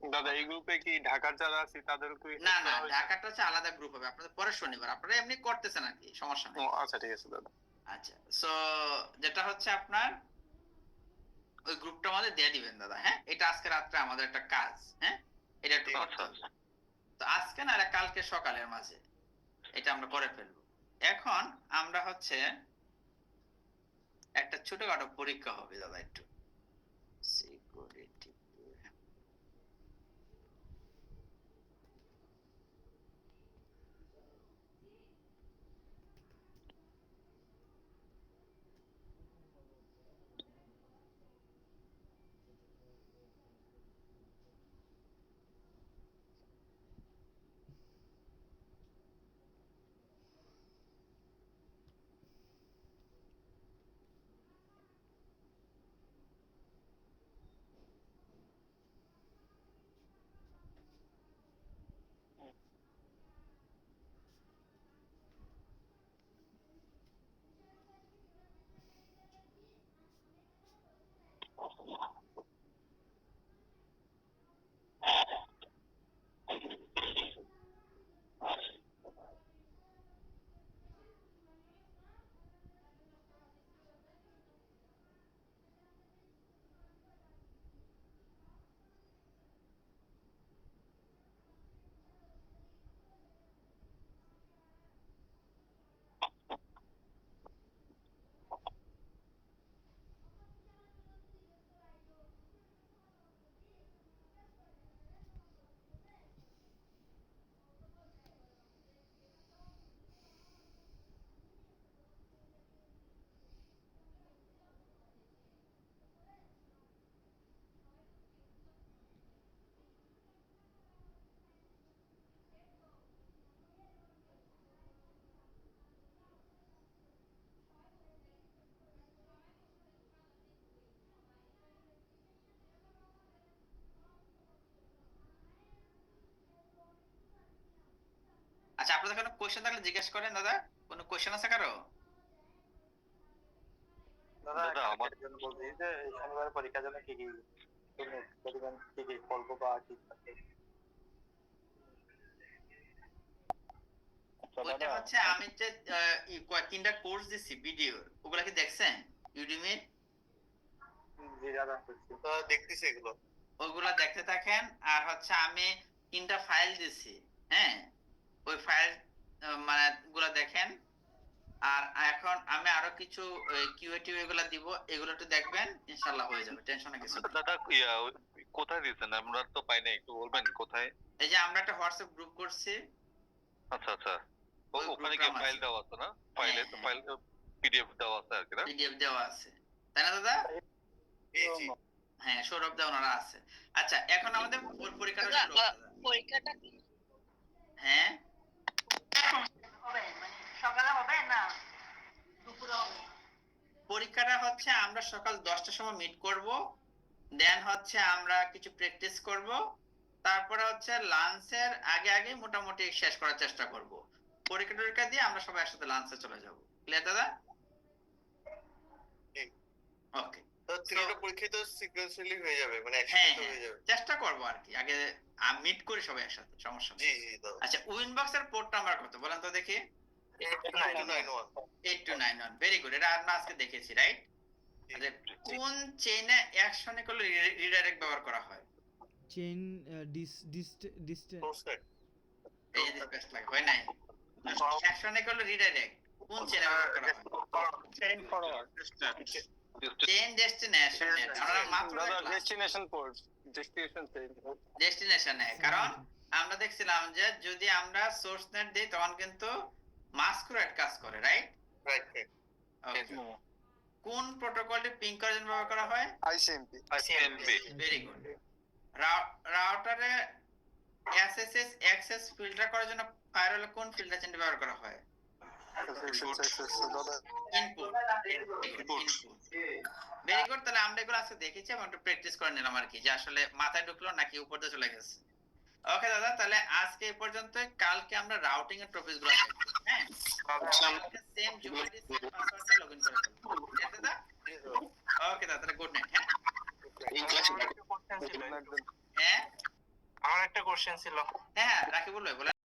দাদা এই গ্রুপে কি ঢাকার যারা আছে তাদেরকে না না ঢাকাটা হচ্ছে আলাদা গ্রুপ হবে আপনাদের, পরের শনিবার, আপনারা এমনি করতেছেন আর কি, সমস্যা নেই। আচ্ছা ঠিক আছে দাদা। আচ্ছা সো যেটা হচ্ছে আপনার ওই গ্রুপটা আমাদের দিয়ে দিবেন দাদা। হ্যাঁ এটা আজকে রাত্রে আমাদের একটা কাজ, হ্যাঁ এটা একটু করতে আচ্ছা হবে। তো আজকে না কালকে সকালের মাঝে এটা আমরা করে ফেলবো। এখন আমরা হচ্ছে একটা ছোটখাটো পরীক্ষা হবে দাদা, একটু সিকিউরিটি। আচ্ছা আপনাদের কোনো কোশ্চেন থাকলে জিজ্ঞেস করেন দাদা, কোনো কোশ্চেন আছে কারো? দাদা দাদা, আমার- জন্য বলছি যে এই শনিবার পরীক্ষার জন্য কি কি পরিমাণ কি কি করবো বা কি থাকে? ওইটা হচ্ছে আমি যে তিনটা কোর্স দিছি ভিডিও, ওগুলা কি দেখছেন ইউডিমি? জি দাদা করছি। দেখতেছি এগুলো। ওইগুলা দেখতে থাকেন। আর হচ্ছে আমি 3টা ফাইল দিছি, হ্যাঁ, ওই ফাইল মানে গুলা দেখেন। আর এখন আমি আরো কিছু কিউএটি এগুলা দিব, এগুলো একটু দেখবেন, ইনশাআল্লাহ হয়ে যাবে, টেনশনে কিছু নেই। দাদা কোথায় দিয়েছেন? আমরা তো পাই নাই, একটু বলবেন কোথায়? এই যে আমরা একটা হোয়াটসঅ্যাপ গ্রুপ করছি, আচ্ছা আচ্ছা, ওই ওখানে গ্রুপটা কি ফাইল আছে। দেওয়া আছে না? ফাইলে হ্যাঁ, ফাইল পিডিএফ দেওয়া আছে আর কি না? পিডিএফ দেওয়া আছে, তাই না দাদা? জি জি হ্যাঁ, সৌরভ দা ওনারা আছে। আচ্ছা, এখন আমাদের পরীক্ষাটা শুরু হবে দাদা। পরীক্ষাটা কি হ্যাঁ, হবে মানে সকালে হবে না দুপুরে হবে? পরীক্ষাটা হচ্ছে আমরা সকাল 10টার সময় মিট করব, দেন হচ্ছে আমরা কিছু প্র্যাকটিস করব, তারপরে হচ্ছে লাঞ্চের আগে আগে মোটামুটি শেষ করার চেষ্টা করব। পরীক্ষা দিয়ে আমরা সবাই একসাথে লাঞ্চে চলে যাব। ক্লিয়ার দাদা? জি। ওকে, তো 3টা পরীক্ষা তো সিকোয়েন্সিয়ালি হয়ে যাবে, মানে হ্যাঁ একসাথে হ্যাঁ, হয়ে যাবে। চেষ্টা করব আর কি, আগে মিট করি সবাই একসাথে, সমস্যা জি নেই। জি দাদা। আচ্ছা, উইনবক্স এর পোর্ট নাম্বার কত বলেন তো দেখি? 8291 8291, ভেরি গুড, এটা আমরা আজকে দেখেছি, রাইট? আচ্ছা, কোন চেইনে অ্যাকশনে করলে রিডাইরেক্ট ব্যবহার করা হয়? চেইন সোর্স নেট এই যে বেস্ট লাগে হয় নাই, অ্যাকশনে করলে রিডাইরেক্ট কোন চেইনে ব্যবহার করা হয়? Chain forward chain destination net, আমরা মাত্র দাদা দেখলাম ডেস্টিনেশন পোর্ট ডেস্টিনেশন চেইন ডেস্টিনেশনে, কারণ আমরা দেখছিলাম যে যদি আমরা সোর্স নেট দিই তখন কিন্তু মাস্কুরেট কাজ করে, রাইট? রাইট রাইট কোন প্রোটোকলটি পিং করার জন্য ব্যবহার করা হয়? ICMP ICMP. Very good. রাউটারে এসএসএস অ্যাক্সেস ফিল্টার করার জন্য ফায়ারওয়ালে কোন ফিল্টার চেইন ব্যবহার করা হয়? দাদা ইনপুট। ভেরি গুড, তাহলে আমরা এগুলো আজকে দেখেছি এবং একটু প্র্যাকটিস করে নিলাম আর কি, যে আসলে মাথায় ঢুকলো নাকি উপর দিয়ে চলে গেছে। ওকে দাদা, তাহলে আজকে এই পর্যন্ত। কালকে আমরা রাউটিং এর টপিক গুলো দেখব, হ্যাঁ, সেম জুবিলিটি সেম পাসওয়ার্ডে লগইন করে ফেলবো, ঠিক আছে দাদা? ওকে দাদা, তাহলে গুড নাইট। হ্যাঁ হ্যাঁ আমার একটা কোশ্চেন ছিল হ্যাঁ, রাখি বলবে বলে